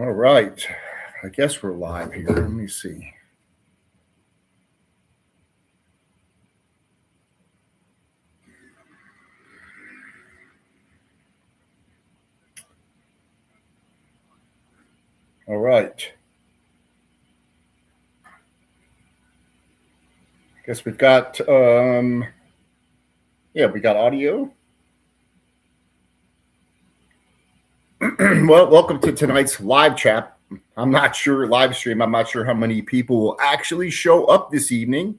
All right. I guess we're live here. Let me see. All right. I guess we've got we got audio. Well, welcome to tonight's live chat. Live stream. I'm not sure how many people will actually show up this evening.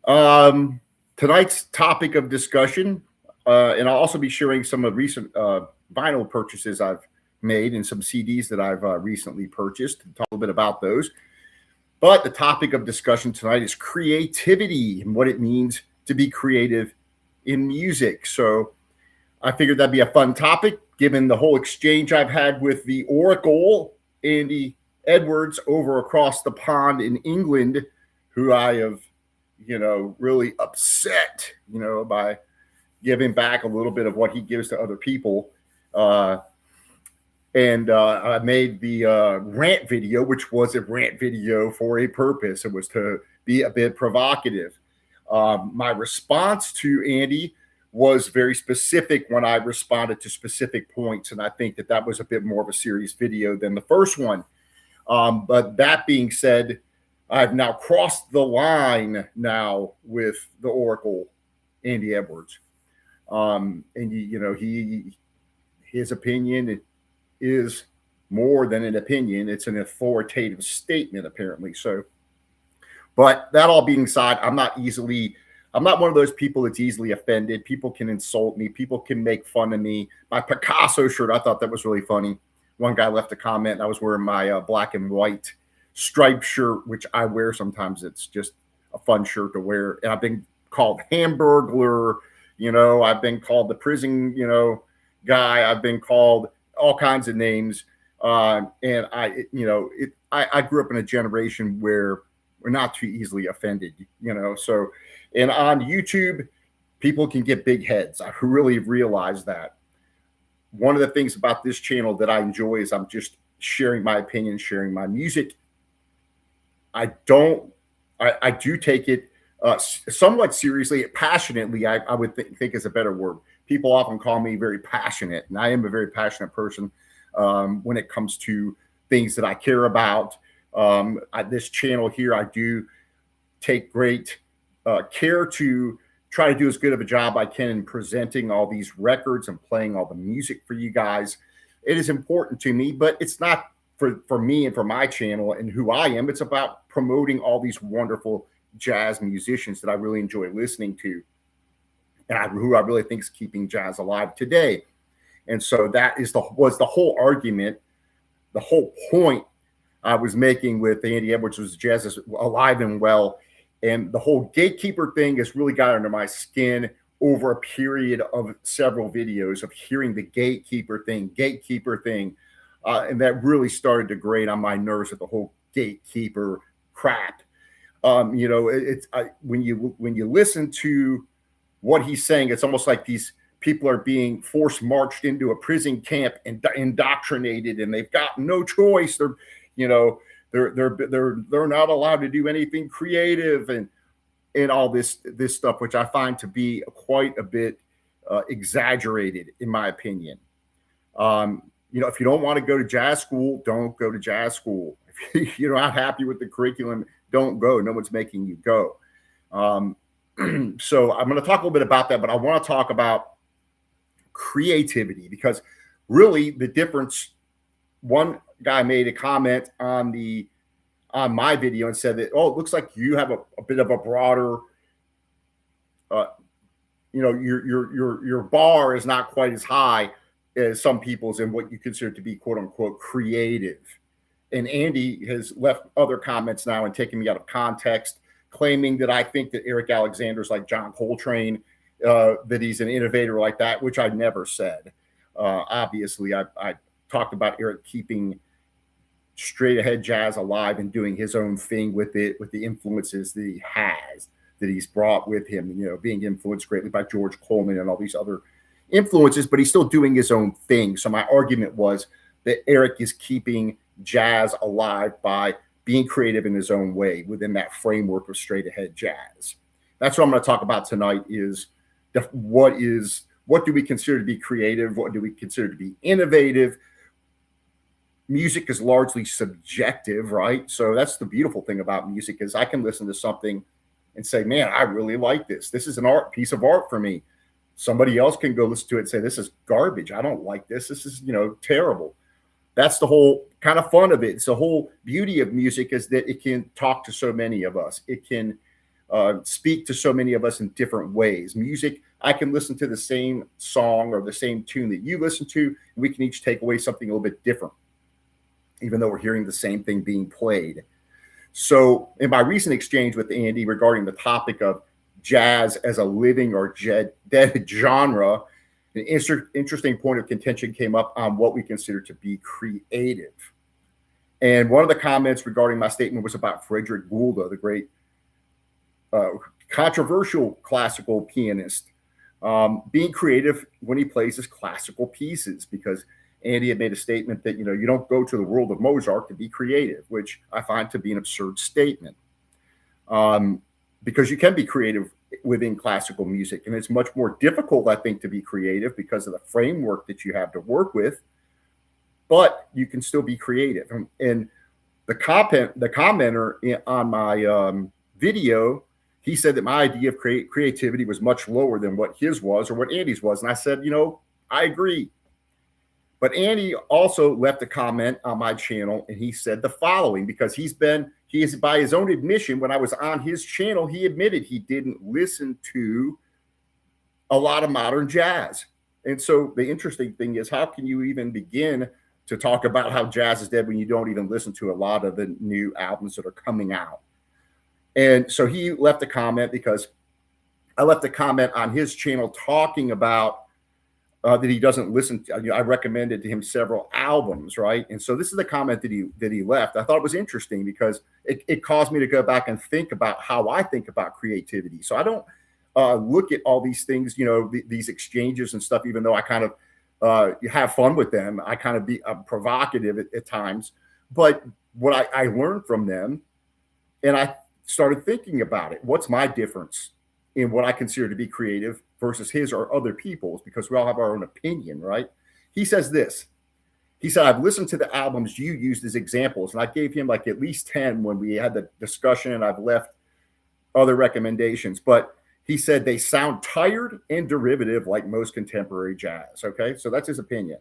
Tonight's topic of discussion, and I'll also be sharing some of recent vinyl purchases I've made and some CDs that I've recently purchased. Talk a little bit about those. But the topic of discussion tonight is creativity and what it means to be creative in music. So I figured that'd be a fun topic, given the whole exchange I've had with the Oracle, Andy Edwards, over across the pond in England, who I have, really upset, by giving back a little bit of what he gives to other people. And I made the rant video, which was a rant video for a purpose. It was to be a bit provocative. My response to Andy was very specific when I responded to specific points. And I think that was a bit more of a serious video than the first one. But that being said, I've now crossed the line now with the Oracle, Andy Edwards. And, his opinion is more than an opinion. It's an authoritative statement, apparently. So, but that all being said, I'm not one of those people that's easily offended. People can insult me. People can make fun of me. My Picasso shirt, I thought that was really funny. One guy left a comment, and I was wearing my black and white striped shirt, which I wear sometimes. It's just a fun shirt to wear. And I've been called Hamburglar, I've been called the prison, guy. I've been called all kinds of names. And I grew up in a generation where we're not too easily offended, So, and on YouTube, people can get big heads. I really realized that. One of the things about this channel that I enjoy is I'm just sharing my opinion, sharing my music. I do take it somewhat seriously, passionately. I would think is a better word. People often call me very passionate, and I am a very passionate person when it comes to things that I care about. This channel here, I do take great care to try to do as good of a job I can in presenting all these records and playing all the music for you guys. It is important to me, but it's not for me and for my channel and who I am. It's about promoting all these wonderful jazz musicians that I really enjoy listening to, and who I really think is keeping jazz alive today. And so that was the whole argument, the whole point I was making with Andy Edwards was jazz is alive and well. And the whole gatekeeper thing has really got under my skin over a period of several videos of hearing the gatekeeper thing. And that really started to grate on my nerves with the whole gatekeeper crap. When you listen to what he's saying, it's almost like these people are being force marched into a prison camp and indoctrinated, and they've got no choice. They're not allowed to do anything creative and all this stuff, which I find to be quite a bit exaggerated, in my opinion. If you don't want to go to jazz school, don't go to jazz school. If you're not happy with the curriculum, don't go. No one's making you go. So I'm going to talk a little bit about that, but I want to talk about creativity, because really the difference, one guy made a comment on my video and said that, oh, it looks like you have a bit of a broader, your bar is not quite as high as some people's in what you consider to be quote unquote creative. And Andy has left other comments now and taken me out of context, claiming that I think that Eric Alexander's like John Coltrane, that he's an innovator like that, which I never said. Obviously, I talked about Eric keeping straight ahead jazz alive and doing his own thing with it, with the influences that he's brought with him, being influenced greatly by George Coleman and all these other influences, but he's still doing his own thing. So my argument was that Eric is keeping jazz alive by being creative in his own way within that framework of straight ahead jazz. That's what I'm going to talk about tonight is what do we consider to be creative? What do we consider to be innovative? Music is largely subjective, right? So that's the beautiful thing about music is I can listen to something and say, man, I really like this. This is an art piece of art for me. Somebody else can go listen to it and say, this is garbage. I don't like this. This is, terrible. That's the whole kind of fun of it. It's the whole beauty of music is that it can talk to so many of us. It can speak to so many of us in different ways. Music, I can listen to the same song or the same tune that you listen to, and we can each take away something a little bit different, even though we're hearing the same thing being played. So in my recent exchange with Andy regarding the topic of jazz as a living or dead genre, an interesting point of contention came up on what we consider to be creative. And one of the comments regarding my statement was about Frederick Goulda, the great controversial classical pianist, being creative when he plays his classical pieces, because Andy had made a statement that, you don't go to the world of Mozart to be creative, which I find to be an absurd statement. Because you can be creative within classical music, and it's much more difficult, I think, to be creative because of the framework that you have to work with, but you can still be creative. And the commenter on my video, he said that my idea of creativity was much lower than what his was or what Andy's was. And I said, I agree. But Andy also left a comment on my channel, and he said the following, because he is, by his own admission, when I was on his channel, he admitted he didn't listen to a lot of modern jazz. And so the interesting thing is, how can you even begin to talk about how jazz is dead when you don't even listen to a lot of the new albums that are coming out? And so he left a comment, because I left a comment on his channel talking about that he doesn't listen to. I recommended to him several albums, right? And so this is the comment that he left. I thought it was interesting because it caused me to go back and think about how I think about creativity. So I don't look at all these things, these exchanges and stuff, even though I kind of have fun with them. I kind of be provocative at times. But what I learned from them, and I started thinking about it, what's my difference in what I consider to be creative versus his or other people's, because we all have our own opinion, right? He says this. He said, I've listened to the albums you used as examples, and I gave him like at least 10 when we had the discussion, and I've left other recommendations. But he said they sound tired and derivative like most contemporary jazz, okay? So that's his opinion.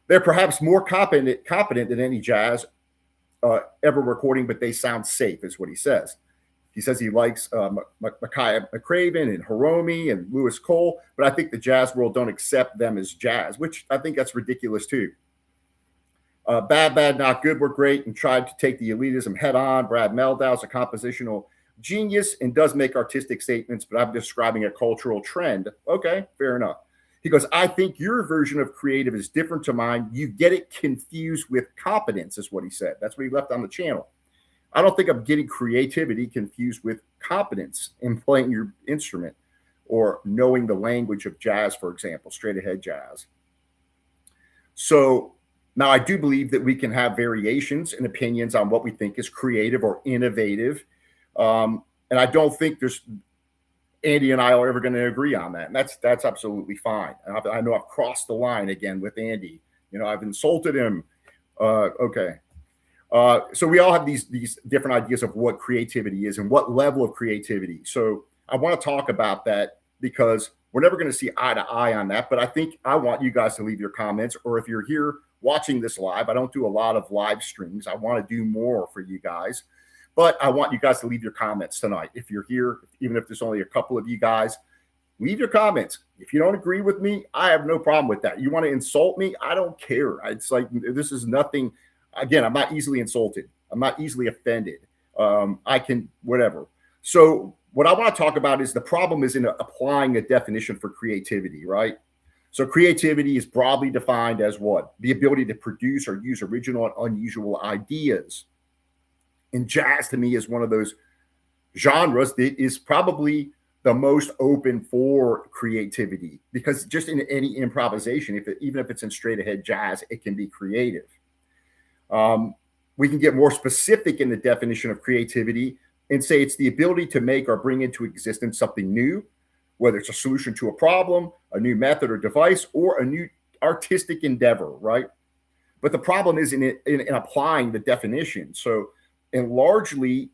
They're perhaps more competent than any jazz ever recording, but they sound safe, is what he says. He says he likes Micaiah McCraven and Hiromi and Lewis Cole, but I think the jazz world don't accept them as jazz, which I think that's ridiculous too. Bad, Not Good were great and tried to take the elitism head on. Brad Meldau's a compositional genius and does make artistic statements, but I'm describing a cultural trend. Okay, fair enough. He goes, I think your version of creative is different to mine. You get it confused with competence, is what he said. That's what he left on the channel. I don't think I'm getting creativity confused with competence in playing your instrument or knowing the language of jazz, for example, straight ahead jazz. So now I do believe that we can have variations and opinions on what we think is creative or innovative. And I don't think Andy and I are ever going to agree on that. And that's absolutely fine. And I know I've crossed the line again with Andy. I've insulted him. Okay. So we all have these different ideas of what creativity is and what level of creativity. So I want to talk about that because we're never going to see eye to eye on that. But I think I want you guys to leave your comments, or if you're here watching this live, I don't do a lot of live streams. I want to do more for you guys, but I want you guys to leave your comments tonight. If you're here, even if there's only a couple of you guys, leave your comments. If you don't agree with me, I have no problem with that. You want to insult me? I don't care. It's like, this is nothing. Again, I'm not easily insulted. I'm not easily offended. I can, whatever. So what I want to talk about is the problem is in applying a definition for creativity, right? So creativity is broadly defined as what? The ability to produce or use original and unusual ideas. And jazz to me is one of those genres that is probably the most open for creativity, because just in any improvisation, even if it's in straight ahead jazz, it can be creative. Um, we can get more specific in the definition of creativity and say it's the ability to make or bring into existence something new, whether it's a solution to a problem, a new method or device, or a new artistic endeavor, right? But the problem is in applying the definition. So, and largely,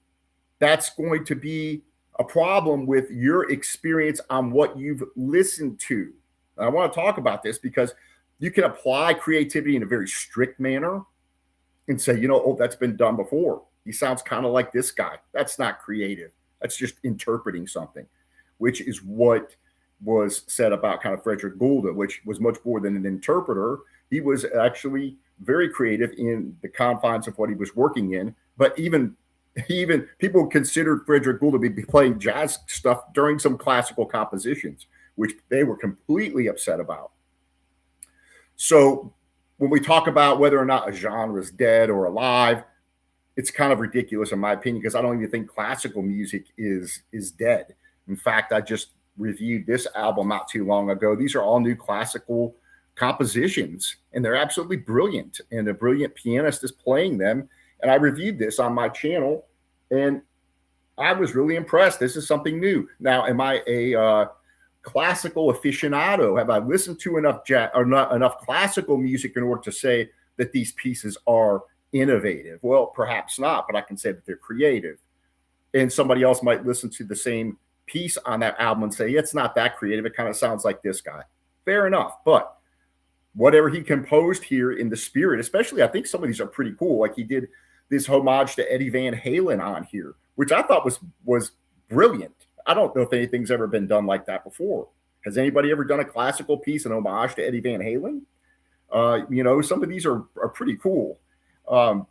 that's going to be a problem with your experience on what you've listened to. And I want to talk about this because you can apply creativity in a very strict manner and say, oh, that's been done before. He sounds kind of like this guy. That's not creative. That's just interpreting something, which is what was said about kind of Frederick Gould, which was much more than an interpreter. He was actually very creative in the confines of what he was working in. But even people considered Frederick Gould to be playing jazz stuff during some classical compositions, which they were completely upset about. So when we talk about whether or not a genre is dead or alive, it's kind of ridiculous in my opinion, because I don't even think classical music is dead. In fact, I just reviewed this album not too long ago. These are all new classical compositions, and they're absolutely brilliant. And a brilliant pianist is playing them. And I reviewed this on my channel, and I was really impressed. This is something new. Now, am I a classical aficionado? Have I listened to enough jazz or not enough classical music in order to say that these pieces are innovative? Well, perhaps not, but I can say that they're creative. And somebody else might listen to the same piece on that album and say, yeah, it's not that creative. It kind of sounds like this guy. Fair enough. But whatever he composed here in the spirit, especially, I think some of these are pretty cool. Like he did this homage to Eddie Van Halen on here, which I thought was brilliant. I don't know if anything's ever been done like that before. Has anybody ever done a classical piece in homage to Eddie Van Halen? Some of these are pretty cool. An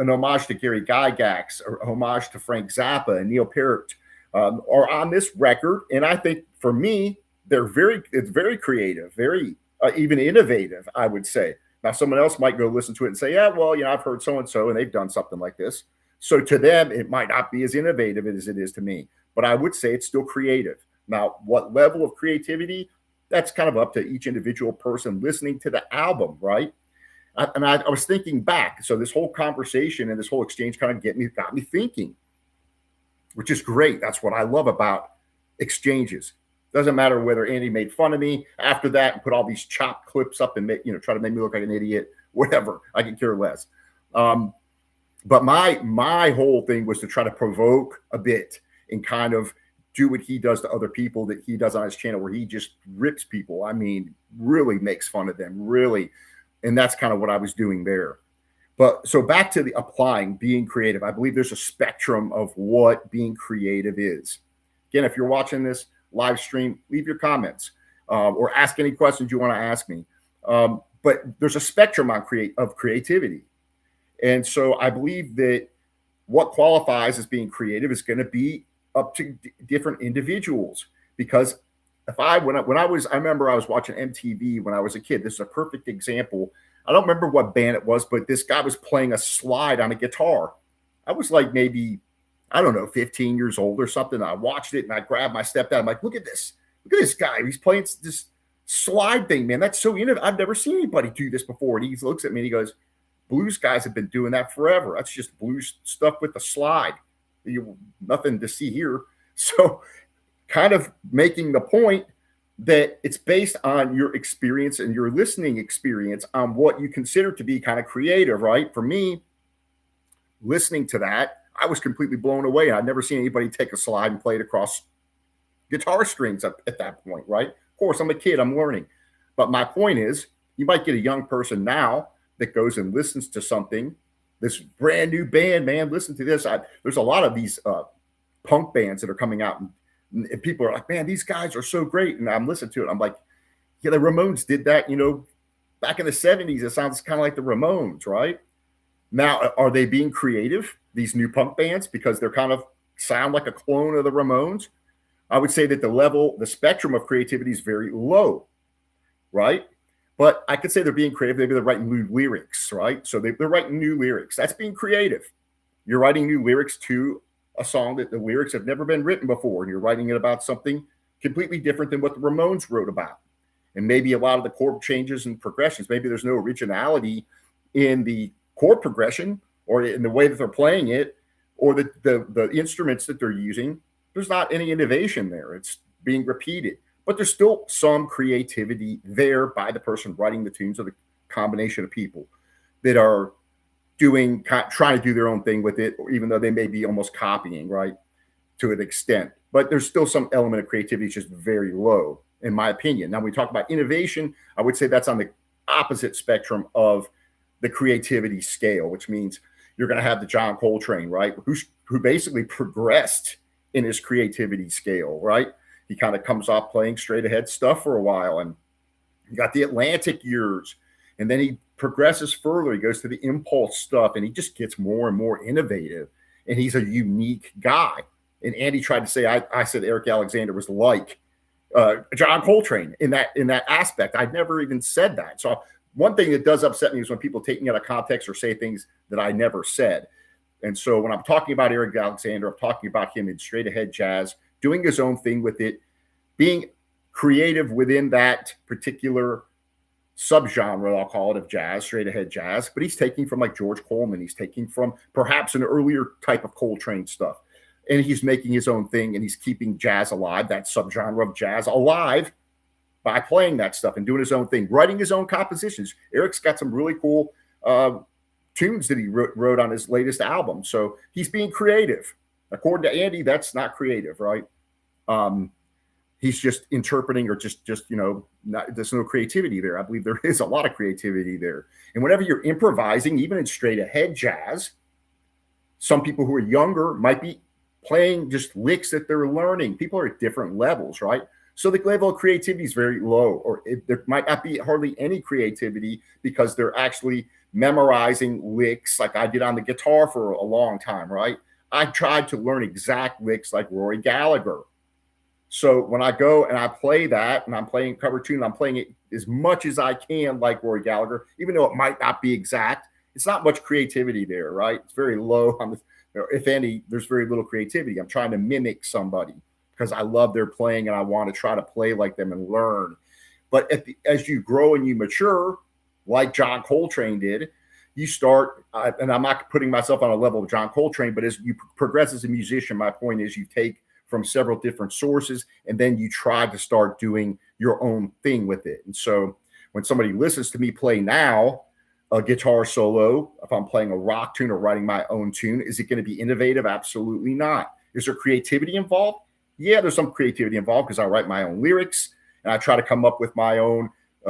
homage to Gary Gygax, or a homage to Frank Zappa and Neil Peart are on this record. And I think for me, it's very creative, very even innovative, I would say. Now, someone else might go listen to it and say, yeah, well, I've heard so-and-so and they've done something like this. So to them, it might not be as innovative as it is to me, but I would say it's still creative. Now, what level of creativity? That's kind of up to each individual person listening to the album, right? I was thinking back. So this whole conversation and this whole exchange kind of got me thinking, which is great. That's what I love about exchanges. Doesn't matter whether Andy made fun of me after that and put all these chopped clips up and try to make me look like an idiot, whatever. I could care less. But my whole thing was to try to provoke a bit and kind of do what he does to other people that he does on his channel, where he just rips people. I mean, really makes fun of them, really. And that's kind of what I was doing there. But so back to the applying, being creative. I believe there's a spectrum of what being creative is. Again, if you're watching this live stream, leave your comments or ask any questions you want to ask me. But there's a spectrum of creativity. And so I believe that what qualifies as being creative is going to be up to different individuals. Because I remember I was watching MTV when I was a kid. This is a perfect example. I don't remember what band it was, but this guy was playing a slide on a guitar. I was like maybe, I don't know, 15 years old or something. I watched it and I grabbed my stepdad. I'm like, look at this. Look at this guy. He's playing this slide thing, man. That's so innovative. I've never seen anybody do this before. And he looks at me and he goes, blues guys have been doing that forever. That's just blues stuff with the slide. Nothing to see here. So kind of making the point that it's based on your experience and your listening experience on what you consider to be kind of creative, right? For me, listening to that, I was completely blown away. I'd never seen anybody take a slide and play it across guitar strings at that point, right? Of course, I'm a kid, I'm learning. But my point is, you might get a young person now that goes and listens to something, this brand new band, man, listen to this. There's a lot of these punk bands that are coming out and people are like, man, these guys are so great. And I'm listening to it. I'm like, yeah, the Ramones did that, back in the 70s. It sounds kind of like the Ramones, right? Now, are they being creative, these new punk bands, because they're kind of sound like a clone of the Ramones? I would say that the spectrum of creativity is very low, right? But I could say they're being creative. Maybe they're writing new lyrics, right? So they're writing new lyrics. That's being creative. You're writing new lyrics to a song that the lyrics have never been written before, and you're writing it about something completely different than what the Ramones wrote about. And maybe a lot of the chord changes and progressions, maybe there's no originality in the chord progression or in the way that they're playing it or the instruments that they're using. There's not any innovation there. It's being repeated, but there's still some creativity there by the person writing the tunes or the combination of people that are trying to do their own thing with it, or even though they may be almost copying, right, to an extent. But there's still some element of creativity, it's just very low, in my opinion. Now, when we talk about innovation, I would say that's on the opposite spectrum of the creativity scale, which means you're going to have the John Coltrane, right, who basically progressed in his creativity scale, right? He kind of comes off playing straight ahead stuff for a while, and you got the Atlantic years, and then he progresses further. He goes to the impulse stuff, and he just gets more and more innovative. And he's a unique guy. And Andy tried to say I said Eric Alexander was like John Coltrane in that aspect. I'd never even said that. So one thing that does upset me is when people take me out of context or say things that I never said. And so when I'm talking about Eric Alexander, I'm talking about him in straight ahead jazz, doing his own thing with it, being creative within that particular subgenre, I'll call it, of jazz, straight ahead jazz. But he's taking from like George Coleman. He's taking from perhaps an earlier type of Coltrane stuff. And he's making his own thing, and he's keeping jazz alive, that subgenre of jazz alive, by playing that stuff and doing his own thing, writing his own compositions. Eric's got some really cool tunes that he wrote on his latest album. So he's being creative. According to Andy, that's not creative, right? He's just interpreting, or just there's no creativity there. I believe there is a lot of creativity there. And whenever you're improvising, even in straight ahead jazz, some people who are younger might be playing just licks that they're learning. People are at different levels, right? So the level of creativity is very low, or there might not be hardly any creativity because they're actually memorizing licks like I did on the guitar for a long time, right? I tried to learn exact licks like Rory Gallagher. So when I go and I play that and I'm playing cover tune, I'm playing it as much as I can like Rory Gallagher, even though it might not be exact. It's not much creativity there, right? It's very low. If any, there's very little creativity. I'm trying to mimic somebody because I love their playing and I want to try to play like them and learn. But as you grow and you mature, like John Coltrane did, you start, and I'm not putting myself on a level of John Coltrane, but as you progress as a musician, my point is you take from several different sources and then you try to start doing your own thing with it. And so when somebody listens to me play now, a guitar solo, if I'm playing a rock tune or writing my own tune, is it going to be innovative? Absolutely not. Is there creativity involved? Yeah, there's some creativity involved because I write my own lyrics and I try to come up with my own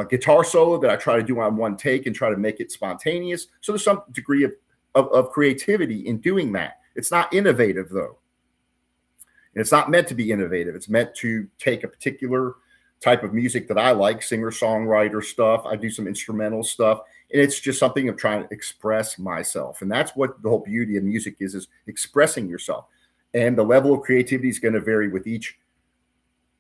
guitar solo that I try to do on one take and try to make it spontaneous. So there's some degree of creativity in doing that. It's not innovative, though. And it's not meant to be innovative. It's meant to take a particular type of music that I like, singer-songwriter stuff. I do some instrumental stuff. And it's just something I'm trying to express myself. And that's what the whole beauty of music is expressing yourself. And the level of creativity is going to vary with each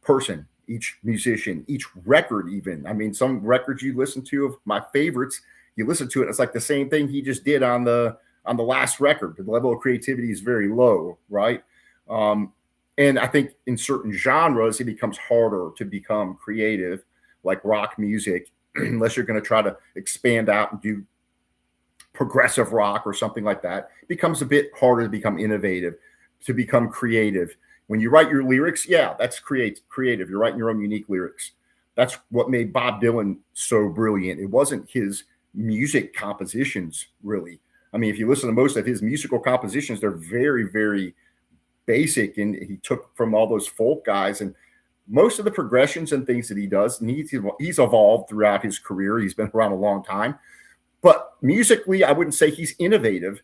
person, each musician, each record even. I mean, some records you listen to of my favorites, you listen to it, it's like the same thing he just did on the last record. The level of creativity is very low, right? And I think in certain genres, it becomes harder to become creative, like rock music, unless you're going to try to expand out and do progressive rock or something like that. It becomes a bit harder to become innovative, to become creative. When you write your lyrics, yeah, that's creative. You're writing your own unique lyrics. That's what made Bob Dylan so brilliant. It wasn't his music compositions, really. I mean, if you listen to most of his musical compositions, they're very, very basic, and he took from all those folk guys. And most of the progressions and things that he does, and he's evolved throughout his career. He's been around a long time. But musically, I wouldn't say he's innovative.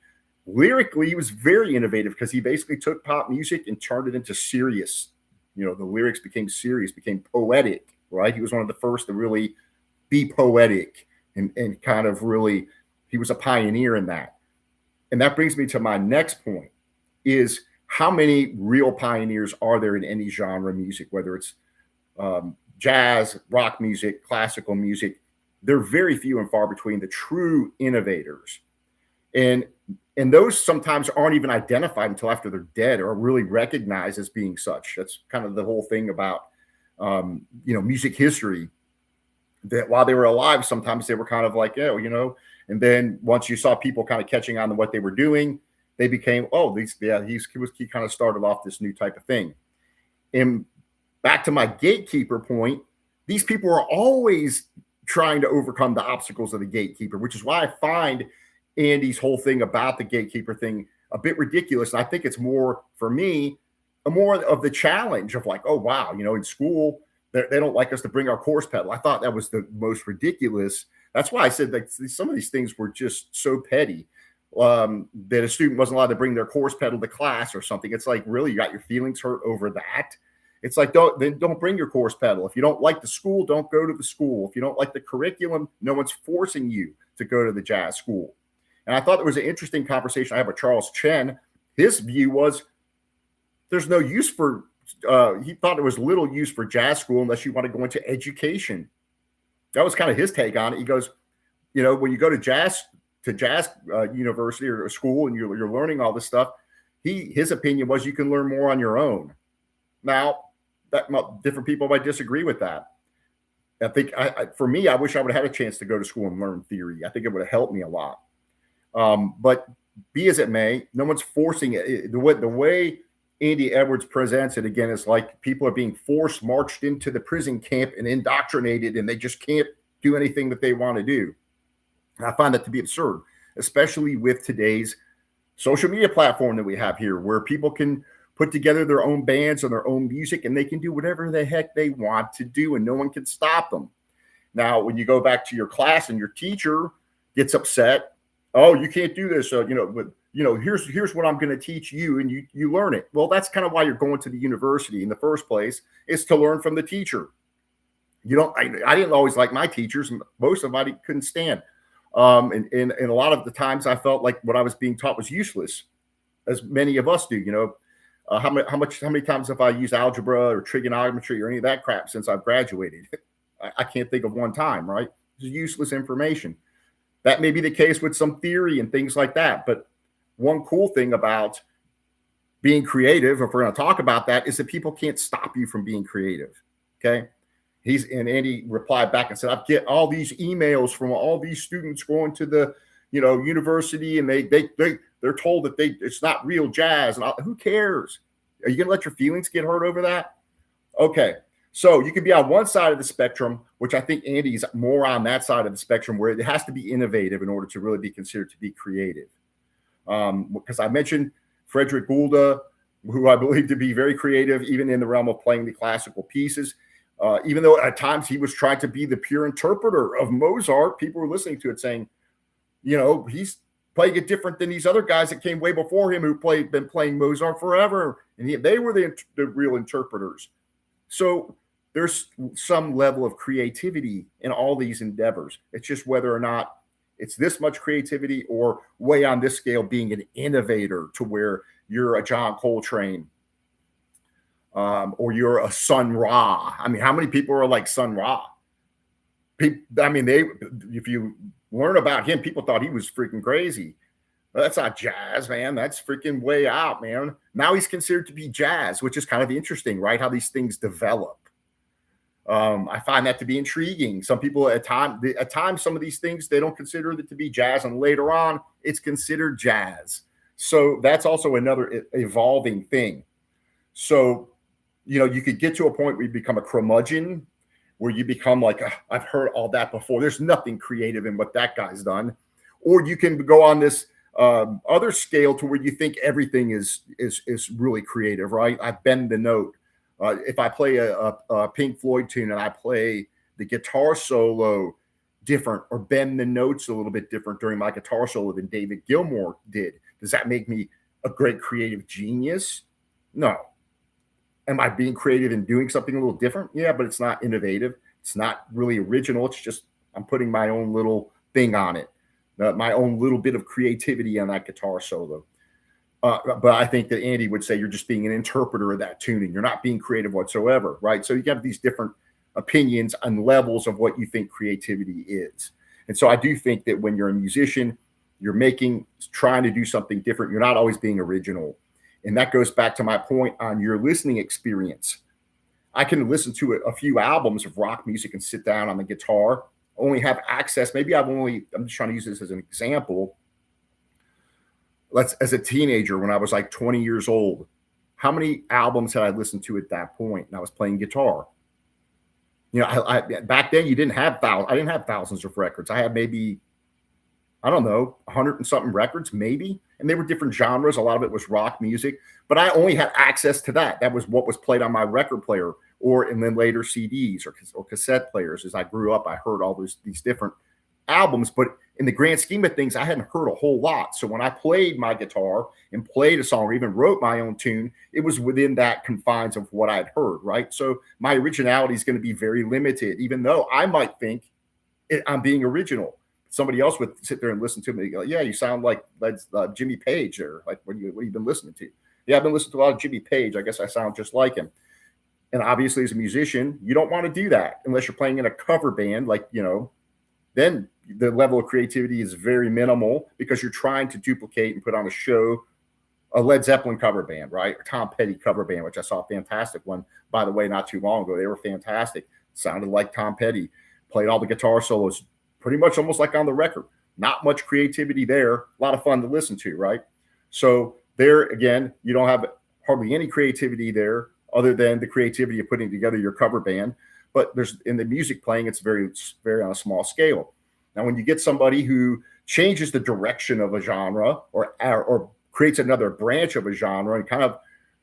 Lyrically, he was very innovative because he basically took pop music and turned it into serious. You know, the lyrics became serious, became poetic, right? He was one of the first to really be poetic and kind of really, he was a pioneer in that. And that brings me to my next point is how many real pioneers are there in any genre of music, whether it's jazz, rock music, classical music? They're very few and far between, the true innovators. And those sometimes aren't even identified until after they're dead or really recognized as being such. That's kind of the whole thing about, music history, that while they were alive, sometimes they were kind of like, And then once you saw people kind of catching on to what they were doing, they became, oh, he kind of started off this new type of thing. And back to my gatekeeper point, these people are always trying to overcome the obstacles of the gatekeeper, which is why I find Andy's whole thing about the gatekeeper thing a bit ridiculous. And I think it's more, for me, a more of the challenge of like, oh, wow, in school, they don't like us to bring our course pedal. I thought that was the most ridiculous. That's why I said that some of these things were just so petty, that a student wasn't allowed to bring their course pedal to class or something. It's like, really, you got your feelings hurt over that? It's like, don't bring your course pedal. If you don't like the school, don't go to the school. If you don't like the curriculum, no one's forcing you to go to the jazz school. And I thought it was an interesting conversation I had with Charles Chen. His view was there's no use for, he thought there was little use for jazz school unless you want to go into education. That was kind of his take on it. He goes, when you go to jazz university or school and you're learning all this stuff, his opinion was you can learn more on your own. Now, different people might disagree with that. I think for me, I wish I would have had a chance to go to school and learn theory. I think it would have helped me a lot. But be as it may, no one's forcing it. The way Andy Edwards presents it, again, is like people are being marched into the prison camp and indoctrinated, and they just can't do anything that they want to do. And I find that to be absurd, especially with today's social media platform that we have here, where people can put together their own bands and their own music, and they can do whatever the heck they want to do, and no one can stop them. Now, when you go back to your class and your teacher gets upset, oh, you can't do this. Here's what I'm going to teach you, and you learn it. Well, that's kind of why you're going to the university in the first place, is to learn from the teacher. I didn't always like my teachers. Most of them I couldn't stand. And a lot of the times I felt like what I was being taught was useless, as many of us do. How many times have I used algebra or trigonometry or any of that crap since I've graduated? I can't think of one time, right? It's useless information. That may be the case with some theory and things like that. But one cool thing about being creative, if we're going to talk about that, is that people can't stop you from being creative. Okay. And Andy replied back and said, I get all these emails from all these students going to the, university, and they're told that it's not real jazz. And who cares? Are you going to let your feelings get hurt over that? Okay. So you can be on one side of the spectrum, which I think Andy's more on that side of the spectrum, where it has to be innovative in order to really be considered to be creative. Because I mentioned Frederick Goulda, who I believe to be very creative, even in the realm of playing the classical pieces. Even though at times he was trying to be the pure interpreter of Mozart, people were listening to it saying, he's playing it different than these other guys that came way before him who been playing Mozart forever. And they were the real interpreters. So there's some level of creativity in all these endeavors. It's just whether or not it's this much creativity or way on this scale being an innovator to where you're a John Coltrane, or you're a Sun Ra. I mean, how many people are like Sun Ra? If you learn about him, people thought he was freaking crazy. Well, that's not jazz, man. That's freaking way out, man. Now he's considered to be jazz, which is kind of interesting, right? How these things develop. I find that to be intriguing. Some people at times, some of these things, they don't consider it to be jazz, and later on it's considered jazz. So that's also another evolving thing. So, you could get to a point where you become a curmudgeon, where you become like, I've heard all that before. There's nothing creative in what that guy's done. Or you can go on this other scale to where you think everything is really creative, right? I bend the note. If I play a Pink Floyd tune and I play the guitar solo different or bend the notes a little bit different during my guitar solo than David Gilmour did, does that make me a great creative genius? No. Am I being creative and doing something a little different? Yeah, but it's not innovative. It's not really original. It's just I'm putting my own little thing on it, my own little bit of creativity on that guitar solo. But I think that Andy would say you're just being an interpreter of that tuning. You're not being creative whatsoever, right? So you have these different opinions and levels of what you think creativity is. And so I do think that when you're a musician, you're trying to do something different. You're not always being original. And that goes back to my point on your listening experience. I can listen to a few albums of rock music and sit down on the guitar only have access. Maybe I'm just trying to use this as an example. As a teenager, when I was like 20 years old, how many albums had I listened to at that point? And I was playing guitar. You know, I back then I didn't have thousands of records. I had maybe, I don't know, 100 and something records, maybe. And they were different genres. A lot of it was rock music, but I only had access to that. That was what was played on my record player, and then later CDs or cassette players. As I grew up, I heard all these different albums, but in the grand scheme of things, I hadn't heard a whole lot. So when I played my guitar and played a song or even wrote my own tune, it was within that confines of what I'd heard, right? So my originality is going to be very limited, even though I might think I'm being original. Somebody else would sit there and listen to me and go, yeah, you sound like Jimmy Page there. Like, what have you been listening to? Yeah, I've been listening to a lot of Jimmy Page. I guess I sound just like him. And obviously, as a musician, you don't want to do that unless you're playing in a cover band, like, you know, then the level of creativity is very minimal because you're trying to duplicate and put on a show, a Led Zeppelin cover band, right? Or Tom Petty cover band, which I saw a fantastic one, by the way, not too long ago. They were fantastic. Sounded like Tom Petty, played all the guitar solos, pretty much almost like on the record. Not much creativity there. A lot of fun to listen to, right? So there, again, you don't have hardly any creativity there other than the creativity of putting together your cover band. But there's in the music playing, it's very, very on a small scale. Now, when you get somebody who changes the direction of a genre or creates another branch of a genre and kind of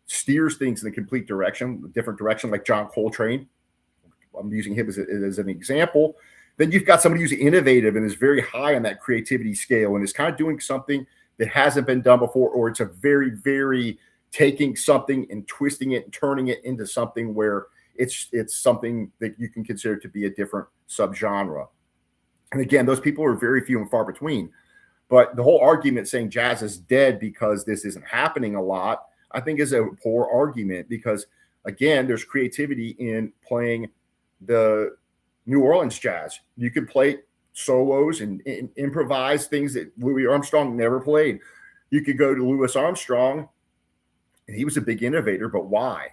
steers things in a complete direction, a different direction, like John Coltrane, I'm using him as an example, then you've got somebody who's innovative and is very high on that creativity scale and is kind of doing something that hasn't been done before, or it's a very, very taking something and twisting it and turning it into something where it's something that you can consider to be a different subgenre. And again, those people are very few and far between. But the whole argument saying jazz is dead because this isn't happening a lot, I think is a poor argument because, again, there's creativity in playing the New Orleans jazz. You can play solos and improvise things that Louis Armstrong never played. You could go to Louis Armstrong, and he was a big innovator, but why?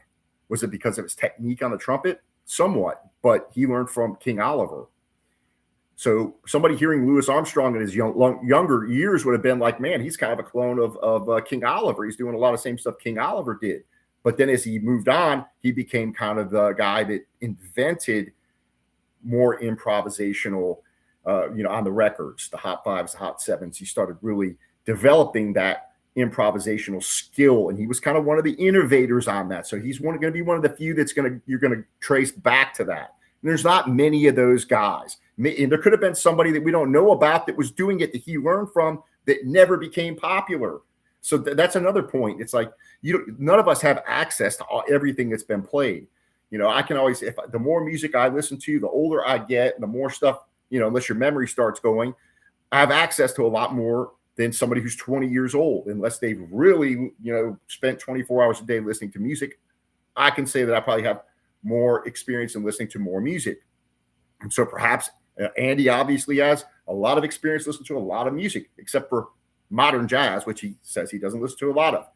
Was it because of his technique on the trumpet? Somewhat, but he learned from King Oliver. So somebody hearing Louis Armstrong in his younger years would have been like, man, he's kind of a clone of King Oliver. He's doing a lot of same stuff King Oliver did. But then as he moved on, he became kind of the guy that invented more improvisational, on the records, the hot fives, the hot sevens. He started really developing that improvisational skill, and he was kind of one of the innovators on that. So he's going to be one of the few you're going to trace back to that. And there's not many of those guys. And there could have been somebody that we don't know about that was doing it that he learned from that never became popular. So that's another point. It's like none of us have access to everything that's been played. You know, I can always, the more music I listen to, the older I get, the more stuff, unless your memory starts going, I have access to a lot more than somebody who's 20 years old, unless they've really, spent 24 hours a day listening to music. I can say that I probably have more experience in listening to more music. And so perhaps Andy obviously has a lot of experience listening to a lot of music, except for modern jazz, which he says he doesn't listen to a lot of.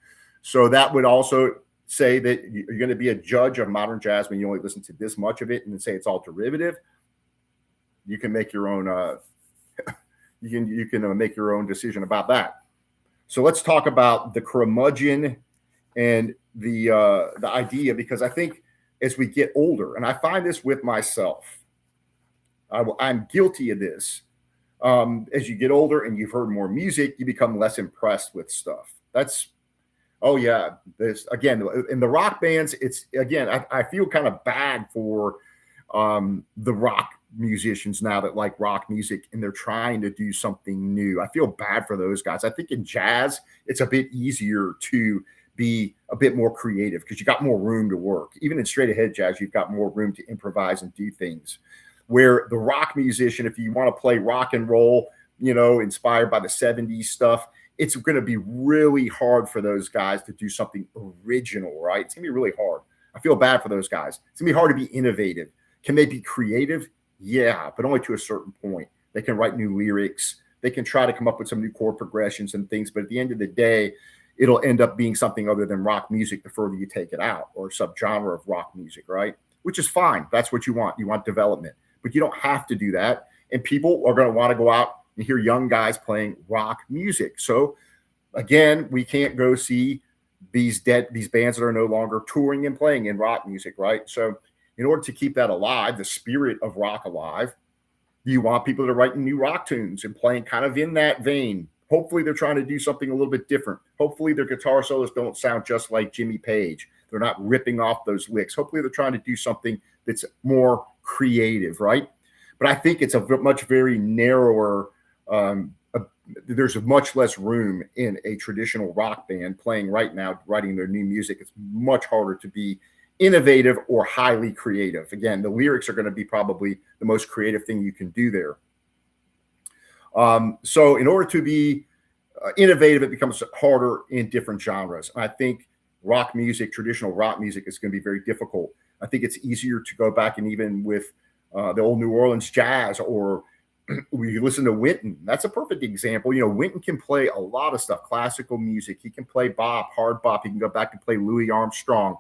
So that would also say that you're going to be a judge of modern jazz when you only listen to this much of it and then say it's all derivative. You can make your own you can make your own decision about that. So let's talk about the curmudgeon and the idea, because I think as we get older, and I find this with myself, I'm guilty of this. As you get older and you've heard more music, you become less impressed with stuff. This again in the rock bands. It's again, I feel kind of bad for the rock musicians now that like rock music and they're trying to do something new. I feel bad for those guys. I think in jazz, it's a bit easier to be a bit more creative because you got more room to work. Even in straight ahead jazz, you've got more room to improvise and do things. Where the rock musician, if you want to play rock and roll, inspired by the 70s stuff, it's going to be really hard for those guys to do something original, right? It's going to be really hard. I feel bad for those guys. It's going to be hard to be innovative. Can they be creative? Yeah, but only to a certain point. They can write new lyrics. They can try to come up with some new chord progressions and things. But at the end of the day, it'll end up being something other than rock music the further you take it out, or a subgenre of rock music, right? Which is fine. That's what you want. You want development. But you don't have to do that. and people are going to want to go out and hear young guys playing rock music. So again, we can't go see these bands that are no longer touring and playing in rock music, right? So in order to keep that alive, the spirit of rock alive, you want people that are writing new rock tunes and playing kind of in that vein. Hopefully they're trying to do something a little bit different. Hopefully their guitar solos don't sound just like Jimmy Page. They're not ripping off those licks. Hopefully they're trying to do something that's more creative, right? But I think it's a much very narrower, there's much less room in a traditional rock band playing right now, writing their new music. It's much harder to be innovative or highly creative. Again, the lyrics are going to be probably the most creative thing you can do there. So in order to be innovative, it becomes harder in different genres. I think rock music, traditional rock music, is going to be very difficult. I think it's easier to go back and even with the old New Orleans jazz, or we listen to Wynton. That's a perfect example. You know, Wynton can play a lot of stuff, classical music. He can play bop, hard bop. He can go back and play Louis Armstrong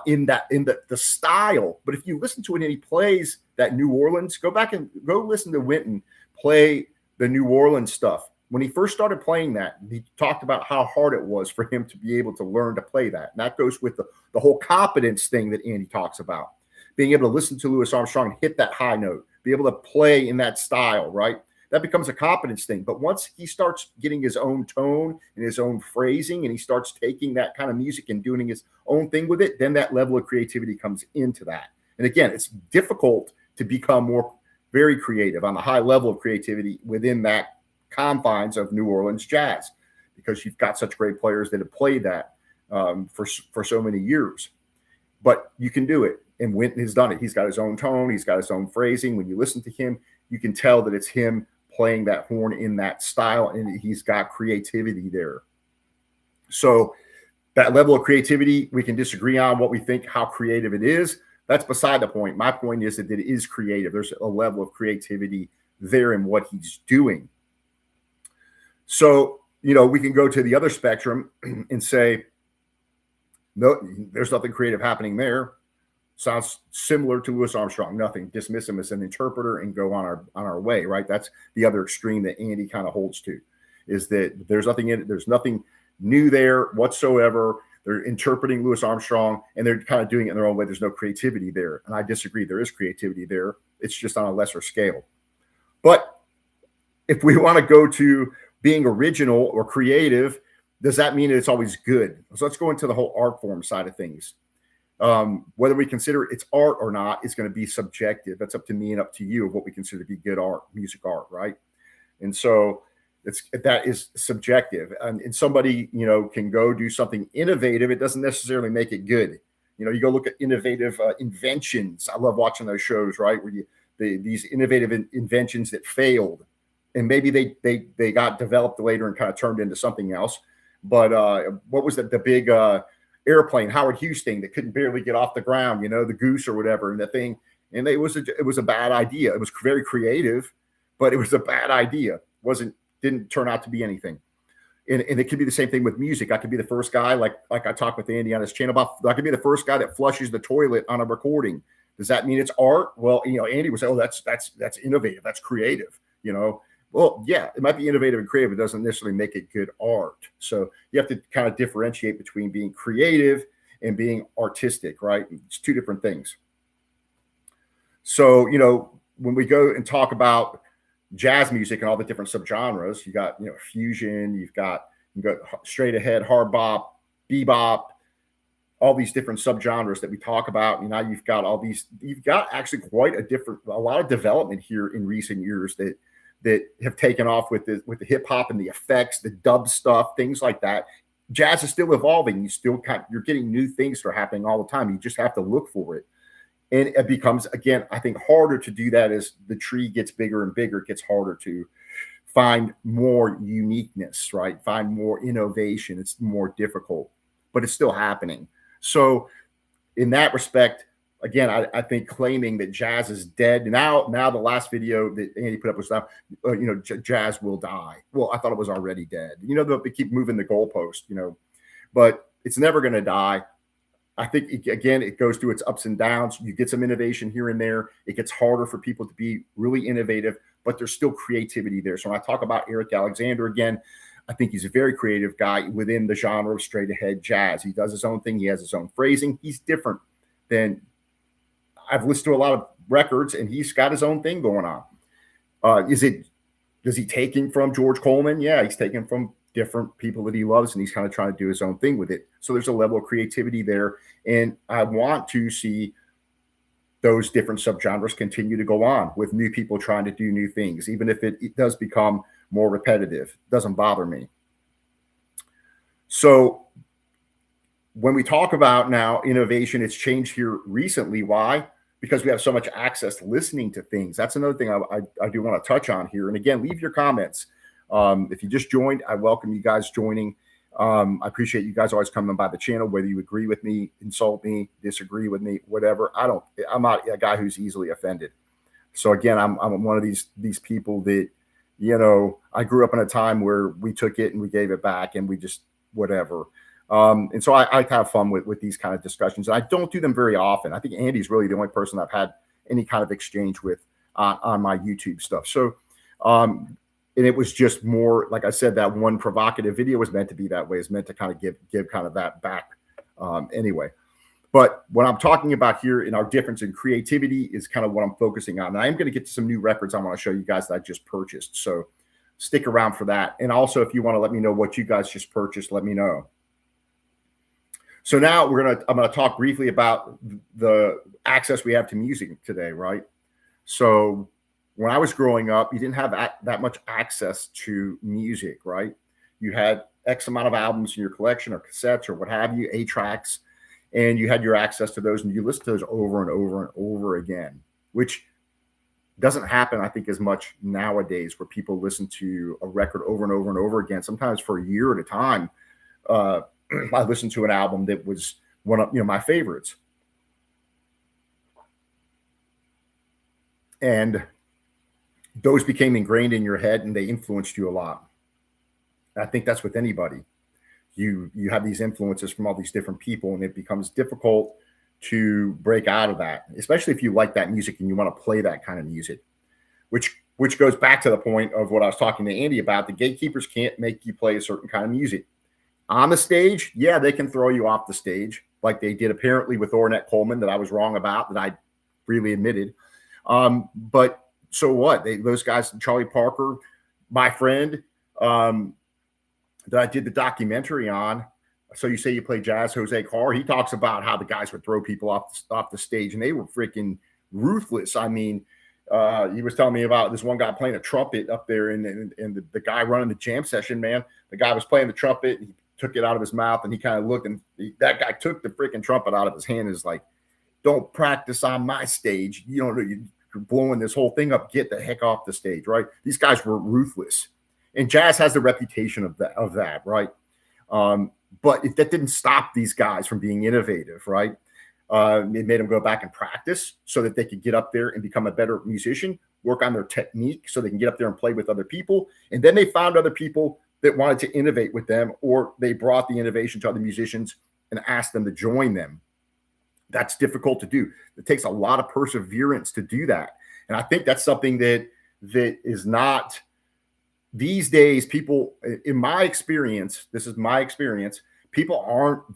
in the style. But if you listen to it and he plays that New Orleans, go back and go listen to Wynton play the New Orleans stuff. When he first started playing that, he talked about how hard it was for him to be able to learn to play that. And that goes with the whole competence thing that Andy talks about. Being able to listen to Louis Armstrong and hit that high note, be able to play in that style, right? That becomes a competence thing. But once he starts getting his own tone and his own phrasing, and he starts taking that kind of music and doing his own thing with it, then that level of creativity comes into that. And again, it's difficult to become very creative on the high level of creativity within that confines of New Orleans jazz, because you've got such great players that have played that for so many years. But you can do it. And Wynton has done it. He's got his own tone. He's got his own phrasing. When you listen to him, you can tell that it's him playing that horn in that style, and he's got creativity there. So that level of creativity, we can disagree on what we think, how creative it is. That's beside the point. My point is that it is creative. There's a level of creativity there in what he's doing. So, you know, we can go to the other spectrum and say, no, there's nothing creative happening there. Sounds similar to Louis Armstrong. Nothing. Dismiss him as an interpreter and go on our way, right? That's the other extreme that Andy kind of holds to, is that there's nothing in it. There's nothing new there whatsoever. They're interpreting Louis Armstrong and they're kind of doing it in their own way. There's no creativity there. And I disagree. There is creativity there. It's just on a lesser scale. But if we want to go to being original or creative, does that mean it's always good? So let's go into the whole art form side of things. Whether we consider it's art or not is going to be subjective. That's up to me and up to you of what we consider to be good art, music art, right? And so that is subjective. And somebody, you know, can go do something innovative. It doesn't necessarily make it good. You know, you go look at innovative inventions. I love watching those shows, right? Where these innovative inventions that failed, and maybe they got developed later and kind of turned into something else. But what was the big airplane, Howard Hughes thing that couldn't barely get off the ground, you know, the goose or whatever, and the thing, and it was a bad idea. It was very creative, but it was a bad idea. Didn't turn out to be anything. And it could be the same thing with music. I could be the first guy, like I talked with Andy on his channel about, I could be the first guy that flushes the toilet on a recording. Does that mean it's art? Well, you know, Andy would say, oh, that's innovative, that's creative, you know. Well, yeah, it might be innovative and creative. It doesn't necessarily make it good art. So you have to kind of differentiate between being creative and being artistic, right? It's two different things. So, you know, when we go and talk about jazz music and all the different subgenres, you got, you know, fusion, you got straight ahead, hard bop, bebop, all these different subgenres that we talk about. You know, you've got actually quite a lot of development here in recent years that have taken off with the hip hop and the effects, the dub stuff, things like that. Jazz is still evolving. You're getting new things that are happening all the time. You just have to look for it. And it becomes, again, I think, harder to do that as the tree gets bigger and bigger. It gets harder to find more uniqueness, right? Find more innovation. It's more difficult, but it's still happening. So in that respect, again, I think claiming that jazz is dead now the last video that Andy put up was now, you know, jazz will die. Well, I thought it was already dead. You know, they keep moving the goalpost, you know, but it's never going to die. I think, it goes through its ups and downs. You get some innovation here and there. It gets harder for people to be really innovative, but there's still creativity there. So when I talk about Eric Alexander again, I think he's a very creative guy within the genre of straight ahead jazz. He does his own thing. He has his own phrasing. He's different than, I've listened to a lot of records, and he's got his own thing going on. Does he take him from George Coleman? Yeah, he's taken from different people that he loves, and he's kind of trying to do his own thing with it. So there's a level of creativity there. And I want to see those different subgenres continue to go on with new people trying to do new things, even if it does become more repetitive. It doesn't bother me. So when we talk about now innovation, it's changed here recently. Why? Because we have so much access to listening to things. That's another thing I do want to touch on here. And again, leave your comments. If you just joined, I welcome you guys joining. I appreciate you guys always coming by the channel, whether you agree with me, insult me, disagree with me, whatever. I'm not a guy who's easily offended. So again, I'm one of these people that, you know, I grew up in a time where we took it and we gave it back and we just whatever. And so I have fun with these kind of discussions. And I don't do them very often. I think Andy's really the only person I've had any kind of exchange with on my YouTube stuff. So, and it was just more, like I said, that one provocative video was meant to be that way. It's meant to kind of give kind of that back anyway. But what I'm talking about here in our difference in creativity is kind of what I'm focusing on. And I am going to get to some new records I want to show you guys that I just purchased. So stick around for that. And also, if you want to let me know what you guys just purchased, let me know. So now I'm going to talk briefly about the access we have to music today, right? So when I was growing up, you didn't have that much access to music, right? You had X amount of albums in your collection or cassettes or what have you, 8-tracks, and you had your access to those and you listen to those over and over and over again, which doesn't happen, I think, as much nowadays, where people listen to a record over and over and over again, sometimes for a year at a time. I listened to an album that was one of my favorites. And those became ingrained in your head and they influenced you a lot. I think that's with anybody. You have these influences from all these different people, and it becomes difficult to break out of that, especially if you like that music and you want to play that kind of music, which goes back to the point of what I was talking to Andy about. The gatekeepers can't make you play a certain kind of music. On the stage, yeah, they can throw you off the stage like they did apparently with Ornette Coleman, that I was wrong about, that I freely admitted. But so what? Those guys, Charlie Parker, my friend, that I did the documentary on. So You Say You Play Jazz, Jose Carr, he talks about how the guys would throw people off the stage, and they were freaking ruthless. I mean, he was telling me about this one guy playing a trumpet up there, and the guy running the jam session, man, the guy was playing the trumpet, and he took it out of his mouth, and he kind of looked, and that guy took the freaking trumpet out of his hand and is like, don't practice on my stage. You're blowing this whole thing up. Get the heck off the stage, right? These guys were ruthless. And jazz has the reputation of that, right? But that didn't stop these guys from being innovative, right? It made them go back and practice so that they could get up there and become a better musician, work on their technique so they can get up there and play with other people. And then they found other people that wanted to innovate with them, or they brought the innovation to other musicians and asked them to join them. That's difficult to do. It takes a lot of perseverance to do that. And I think that's something that is not these days. People, in my experience, this is my experience,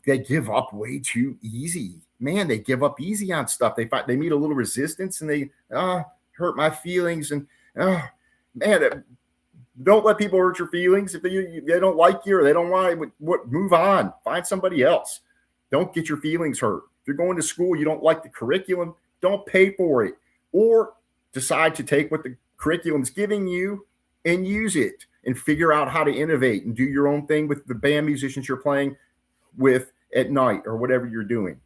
they give up way too easy. Man, they give up easy on stuff. They meet a little resistance and they hurt my feelings. And man, don't let people hurt your feelings. If they don't like you or they don't want it, move on. Find somebody else. Don't get your feelings hurt. If you're going to school, you don't like the curriculum, don't pay for it. Or decide to take what the curriculum's giving you and use it and figure out how to innovate and do your own thing with the band musicians you're playing with at night or whatever you're doing.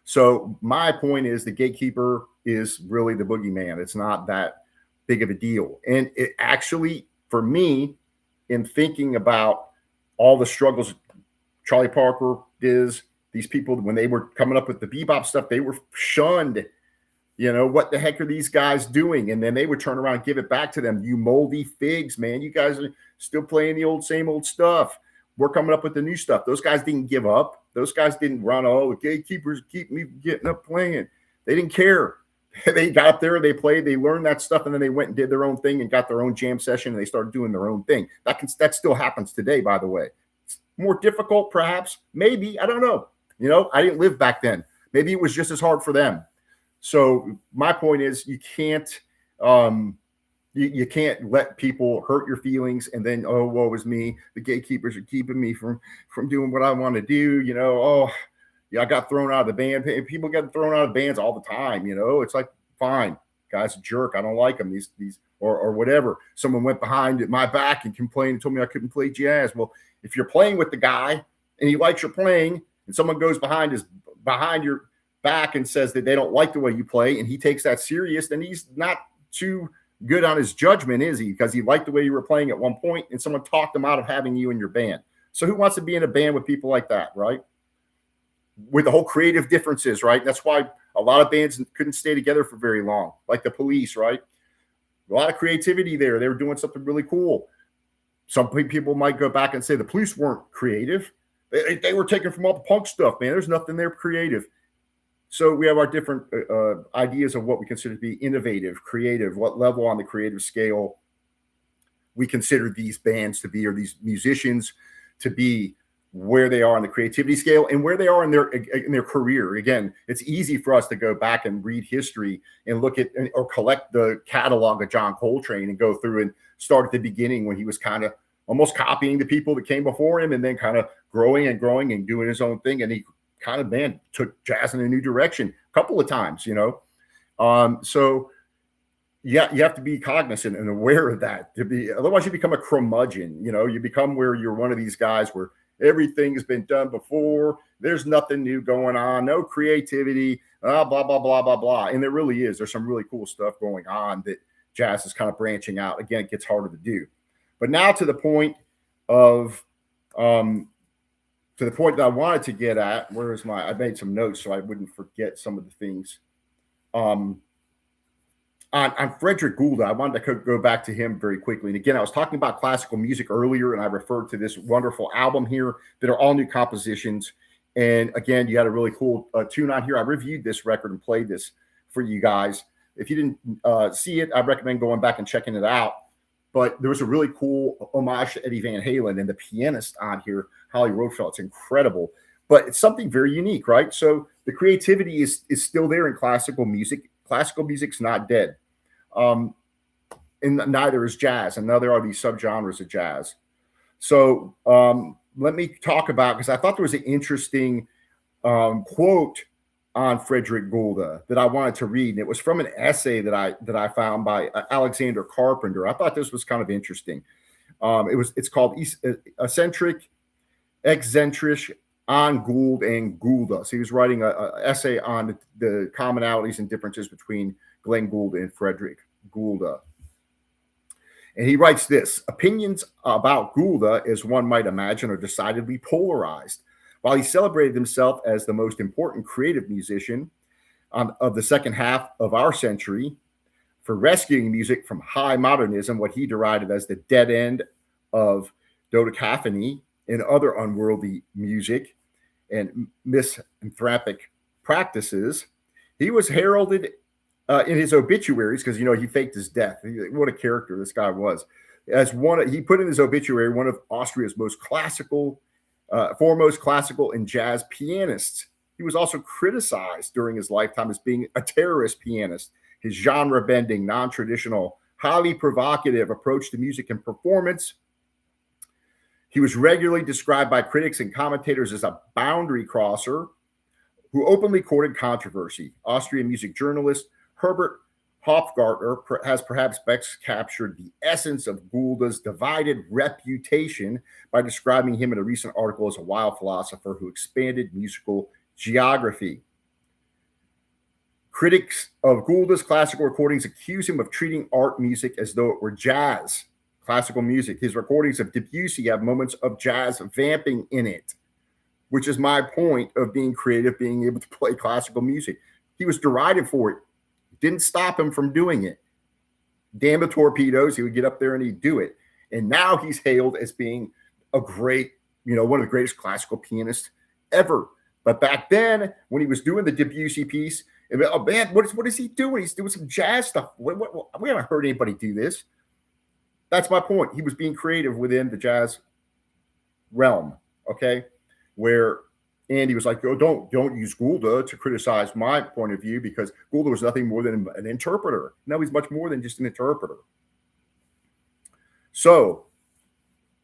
So my point is the gatekeeper is really the boogeyman. It's not that big of a deal. And it actually, for me, in thinking about all the struggles Charlie Parker is, these people, when they were coming up with the bebop stuff, they were shunned. What the heck are these guys doing? And then they would turn around and give it back to them. You moldy figs, man. You guys are still playing the same old stuff. We're coming up with the new stuff. Those guys didn't give up. Those guys didn't run, the gatekeepers keep me getting up playing. They didn't care. They got up there, they played, they learned that stuff, and then they went and did their own thing and got their own jam session, and they started doing their own thing. That still happens today, by the way. It's more difficult, perhaps, maybe, I don't know. I didn't live back then. Maybe it was just as hard for them. So my point is, you can't you can't let people hurt your feelings and then, oh, woe is me. The gatekeepers are keeping me from doing what I want to do. Oh, yeah, I got thrown out of the band. People get thrown out of bands all the time. It's like, fine, guy's a jerk. I don't like him. These or whatever. Someone went behind my back and complained and told me I couldn't play jazz. Well, if you're playing with the guy and he likes your playing, and someone goes behind your back and says that they don't like the way you play, and he takes that serious, then he's not too good on his judgment, is he? Because he liked the way you were playing at one point, and someone talked him out of having you in your band. So who wants to be in a band with people like that, right? With the whole creative differences, right? That's why a lot of bands couldn't stay together for very long, like the Police, right? A lot of creativity there. They were doing something really cool. Some people might go back and say the Police weren't creative. They were taken from all the punk stuff, man. There's nothing there creative. So we have our different ideas of what we consider to be innovative, creative, what level on the creative scale we consider these bands to be, or these musicians to be, where they are on the creativity scale and where they are in their career. Again, it's easy for us to go back and read history and look at or collect the catalog of John Coltrane and go through and start at the beginning when he was kind of almost copying the people that came before him, and then kind of growing and doing his own thing. And he kind of, man, took jazz in a new direction a couple of times, So yeah, you have to be cognizant and aware of that. Otherwise you become a curmudgeon. You become where you're one of these guys where everything's been done before. There's nothing new going on, no creativity, blah, blah, blah, blah, blah. And there really is. There's some really cool stuff going on that jazz is kind of branching out. Again, it gets harder to do. But now to the point that I wanted to get at, I made some notes so I wouldn't forget some of the things. On Frederick Gould, I wanted to go back to him very quickly. And again, I was talking about classical music earlier, and I referred to this wonderful album here that are all new compositions. And again, you got a really cool tune on here. I reviewed this record and played this for you guys. If you didn't see it, I recommend going back and checking it out. But there was a really cool homage to Eddie Van Halen, and the pianist on here, Holly Rothfeld. It's incredible, but it's something very unique, right? So the creativity is still there in classical music. Classical music's not dead. And neither is jazz, and now there are these subgenres of jazz. So let me talk about, because I thought there was an interesting quote on Frederick Gould that I wanted to read, and it was from an essay that I found by Alexander Carpenter. I thought this was kind of interesting. It's called Eccentric on Gould and Goulda. So he was writing an essay on the commonalities and differences between Glenn Gould and Frederick Goulda. And he writes this: opinions about Goulda, as one might imagine, are decidedly polarized. While he celebrated himself as the most important creative musician of the second half of our century for rescuing music from high modernism, what he derided as the dead end of dodecaphony and other unworldly music and misanthropic practices, he was heralded in his obituaries, because he faked his death. What a character this guy was. He put in his obituary one of Austria's most foremost classical and jazz pianists. He was also criticized during his lifetime as being a terrorist pianist. His genre-bending, non-traditional, highly provocative approach to music and performance. He was regularly described by critics and commentators as a boundary crosser who openly courted controversy. Austrian music journalist Herbert Hofgartner has perhaps best captured the essence of Goulda's divided reputation by describing him in a recent article as a wild philosopher who expanded musical geography. Critics of Goulda's classical recordings accuse him of treating art music as though it were jazz, classical music. His recordings of Debussy have moments of jazz vamping in it, which is my point of being creative, being able to play classical music. He was derided for it. Didn't stop him from doing it. Damn the torpedoes. He would get up there and he'd do it. And now he's hailed as being a great, one of the greatest classical pianists ever. But back then, when he was doing the Debussy piece, And, oh man, what is he doing? He's doing some jazz stuff. We haven't heard anybody do this. That's my point. He was being creative within the jazz realm. Okay, where Andy was like, "Oh, don't use Goulda to criticize my point of view because Goulda was nothing more than an interpreter. No, he's much more than just an interpreter." So,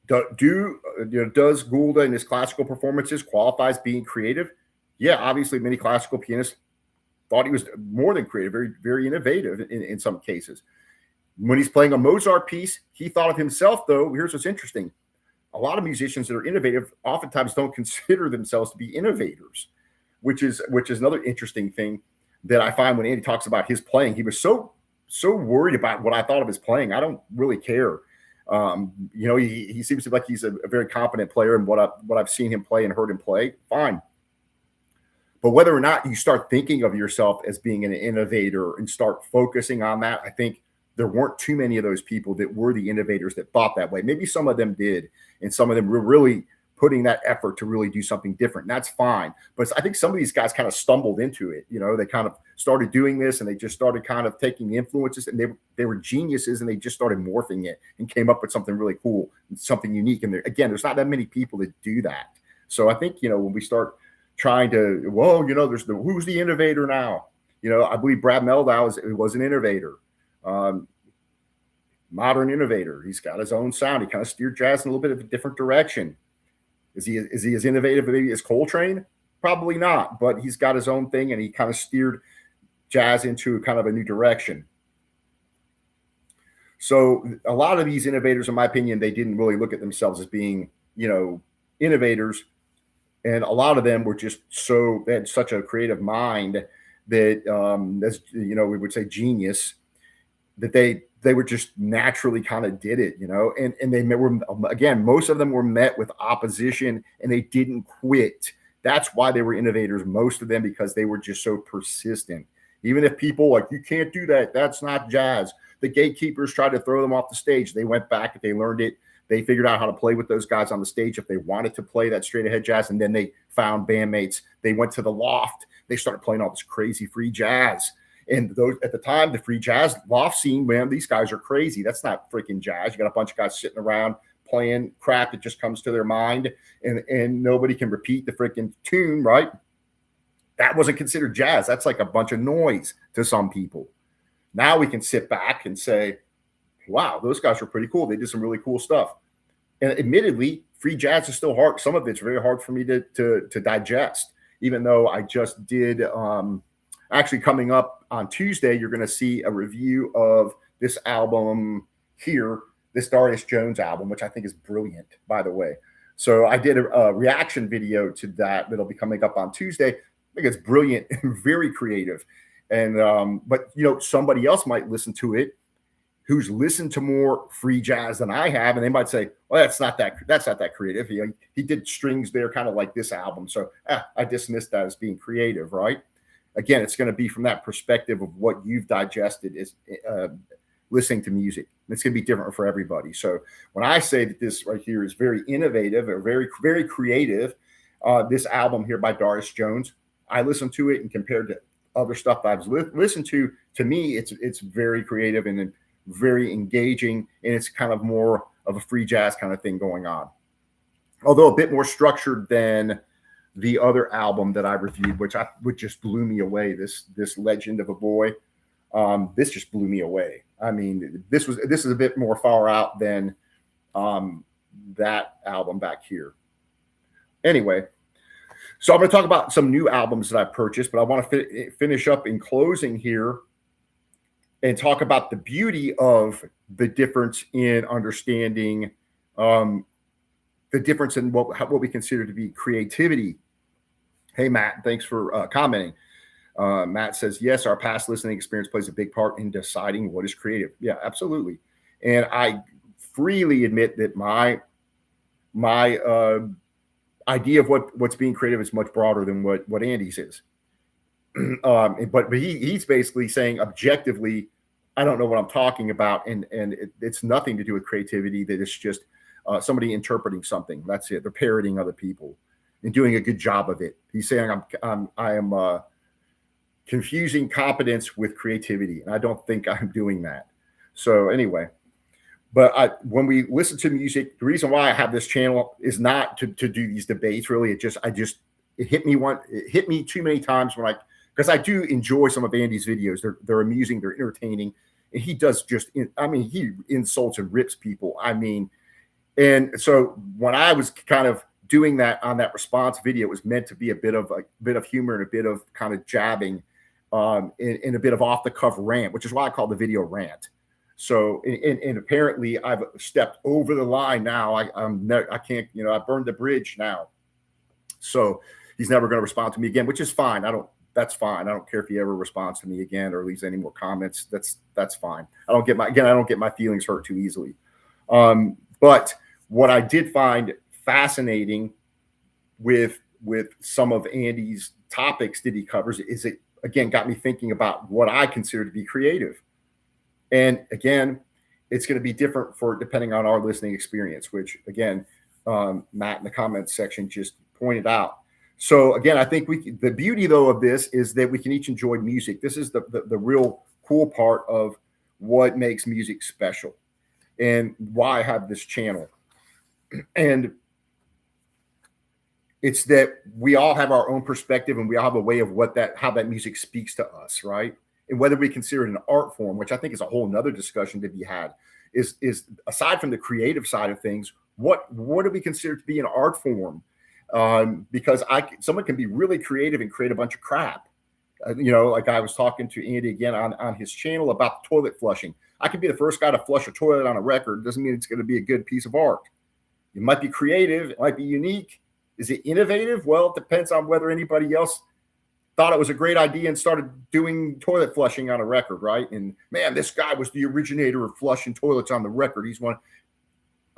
does Goulda in his classical performances qualify as being creative? Yeah, obviously, many classical pianists thought he was more than creative, very, very innovative in some cases. When he's playing a Mozart piece, he thought of himself, though. Here's what's interesting. A lot of musicians that are innovative oftentimes don't consider themselves to be innovators, which is another interesting thing that I find when Andy talks about his playing. He was so worried about what I thought of his playing. I don't really care. He seems to like he's a very competent player, and what I've seen him play and heard him play, fine. But whether or not you start thinking of yourself as being an innovator and start focusing on that, I think there weren't too many of those people that were the innovators that thought that way. Maybe some of them did, and some of them were really putting that effort to really do something different. And that's fine. But I think some of these guys kind of stumbled into it. They kind of started doing this, and they just started kind of taking the influences, and they were geniuses, and they just started morphing it and came up with something really cool and something unique. And there's not that many people that do that. So I think, when we start trying to, there's who's the innovator now? I believe Brad Mehldau was an innovator. Modern innovator. He's got his own sound. He kind of steered jazz in a little bit of a different direction. Is he as innovative maybe as Coltrane? Probably not, but he's got his own thing, and he kind of steered jazz into kind of a new direction. So a lot of these innovators, in my opinion, they didn't really look at themselves as being, innovators. And a lot of them were just they had such a creative mind that, as we would say genius, that they were just naturally kind of did it, and they were, again, most of them were met with opposition, and they didn't quit. That's why they were innovators, most of them, because they were just so persistent. Even if people like, you can't do that, that's not jazz. The gatekeepers tried to throw them off the stage. They went back, they learned it. They figured out how to play with those guys on the stage if they wanted to play that straight ahead jazz. And then they found bandmates. They went to the loft. They started playing all this crazy free jazz. And those at the time, the free jazz loft scene, man, these guys are crazy. That's not freaking jazz. You got a bunch of guys sitting around playing crap that just comes to their mind, and nobody can repeat the freaking tune, right? That wasn't considered jazz. That's like a bunch of noise to some people. Now we can sit back and say, wow, those guys were pretty cool. They did some really cool stuff. And admittedly, free jazz is still hard. Some of it's very hard for me to digest, even though I just did actually coming up on Tuesday, you're going to see a review of this album here, this Darius Jones album, which I think is brilliant, by the way. So I did a reaction video to that'll be coming up on Tuesday. I think it's brilliant and very creative. And but somebody else might listen to it who's listened to more free jazz than I have, and they might say, well, that's not that creative. He did strings there kind of like this album. So I dismissed that as being creative, right? Again, it's going to be from that perspective of what you've digested is listening to music. It's going to be different for everybody. So when I say that this right here is very innovative or very, very creative, this album here by Darius Jones, I listened to it and compared to other stuff I've listened to me, it's very creative and very engaging, and it's kind of more of a free jazz kind of thing going on. Although a bit more structured than the other album that I reviewed, which just blew me away. This Legend of a Boy, this just blew me away. I mean, this is a bit more far out than that album back here. Anyway, so I'm going to talk about some new albums that I purchased, but I want to finish up in closing here and talk about the beauty of the difference in understanding the difference in what we consider to be creativity. Hey, Matt, thanks for commenting. Matt says, yes, our past listening experience plays a big part in deciding what is creative. Yeah, absolutely. And I freely admit that my idea of what's being creative is much broader than what Andy's is. But he's basically saying objectively, I don't know what I'm talking about, and it's nothing to do with creativity. That it's just somebody interpreting something. That's it. They're parroting other people and doing a good job of it. He's saying I am confusing competence with creativity. And I don't think I'm doing that. So anyway, but when we listen to music, the reason why I have this channel is not to do these debates. Really, it hit me too many times because I do enjoy some of Andy's videos. They're amusing, they're entertaining, and he does he insults and rips people. And so when I was kind of doing that on that response video, it was meant to be a bit of humor and a bit of kind of jabbing, and a bit of off the cuff rant, which is why I call the video rant. So, and apparently I've stepped over the line now. I can't, I burned the bridge now. So he's never going to respond to me again, which is fine. That's fine. I don't care if he ever responds to me again or leaves any more comments. That's fine. I don't get my feelings hurt too easily. But what I did find fascinating with some of Andy's topics that he covers is it again got me thinking about what I consider to be creative. And again, it's going to be different depending on our listening experience, which again, Matt in the comments section just pointed out. So again, I think the beauty though of this is that we can each enjoy music. This is the real cool part of what makes music special and why I have this channel. And it's that we all have our own perspective and we all have a way of how that music speaks to us, right? And whether we consider it an art form, which I think is a whole nother discussion to be had, is aside from the creative side of things, what do we consider to be an art form? Because someone can be really creative and create a bunch of crap. Like I was talking to Andy again on his channel about toilet flushing. I could be the first guy to flush a toilet on a record. Doesn't mean it's going to be a good piece of art. It might be creative. It might be unique. Is it innovative? Well, it depends on whether anybody else thought it was a great idea and started doing toilet flushing on a record, right? And man, this guy was the originator of flushing toilets on the record. He's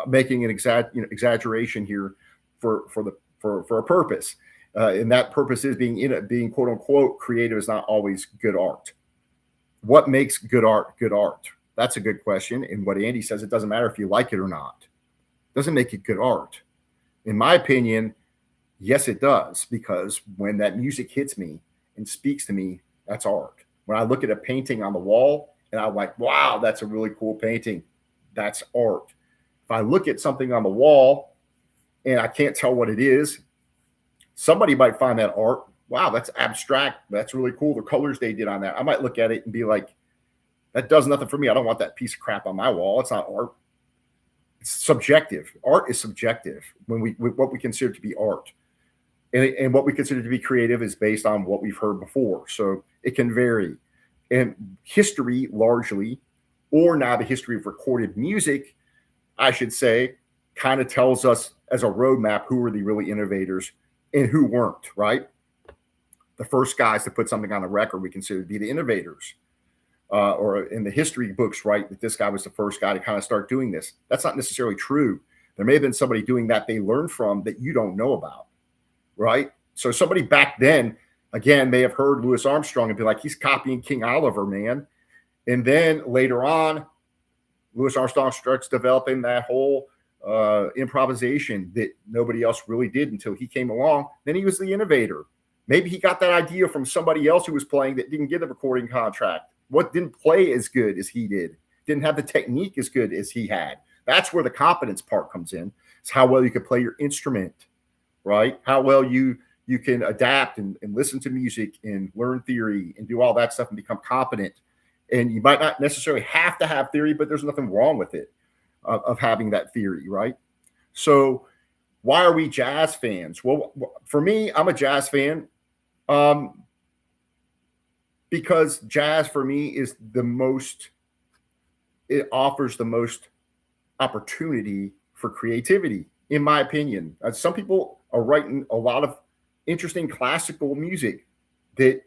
making an exaggeration here for a purpose, and that purpose is being quote unquote creative is not always good art. What makes good art good art? That's a good question. And what Andy says, it doesn't matter if you like it or not. It doesn't make it good art. In my opinion, yes, it does, because when that music hits me and speaks to me, that's art. When I look at a painting on the wall and I'm like, wow, that's a really cool painting, that's art. If I look at something on the wall and I can't tell what it is, somebody might find that art. Wow, that's abstract. That's really cool. The colors they did on that. I might look at it and be like, that does nothing for me. I don't want that piece of crap on my wall. It's not art. It's subjective. Art is subjective what we consider to be art. And what we consider to be creative is based on what we've heard before. So it can vary. And history largely, or now the history of recorded music, I should say, kind of tells us as a roadmap who were the really innovators and who weren't, right? The first guys to put something on a record we consider to be the innovators. Or in the history books, right, that this guy was the first guy to kind of start doing this. That's not necessarily true. There may have been somebody doing that they learned from that you don't know about, right? So somebody back then, again, may have heard Louis Armstrong and be like, he's copying King Oliver, man. And then later on, Louis Armstrong starts developing that whole improvisation that nobody else really did until he came along. Then he was the innovator. Maybe he got that idea from somebody else who was playing that didn't get the recording contract. What didn't play as good as he did, didn't have the technique as good as he had. That's where the competence part comes in. It's how well you can play your instrument, right? How well you can adapt and listen to music and learn theory and do all that stuff and become competent. And you might not necessarily have to have theory, but there's nothing wrong with it, of having that theory, right? So why are we jazz fans? Well, for me, I'm a jazz fan. Because jazz for me is it offers the most opportunity for creativity, in my opinion. Some people are writing a lot of interesting classical music that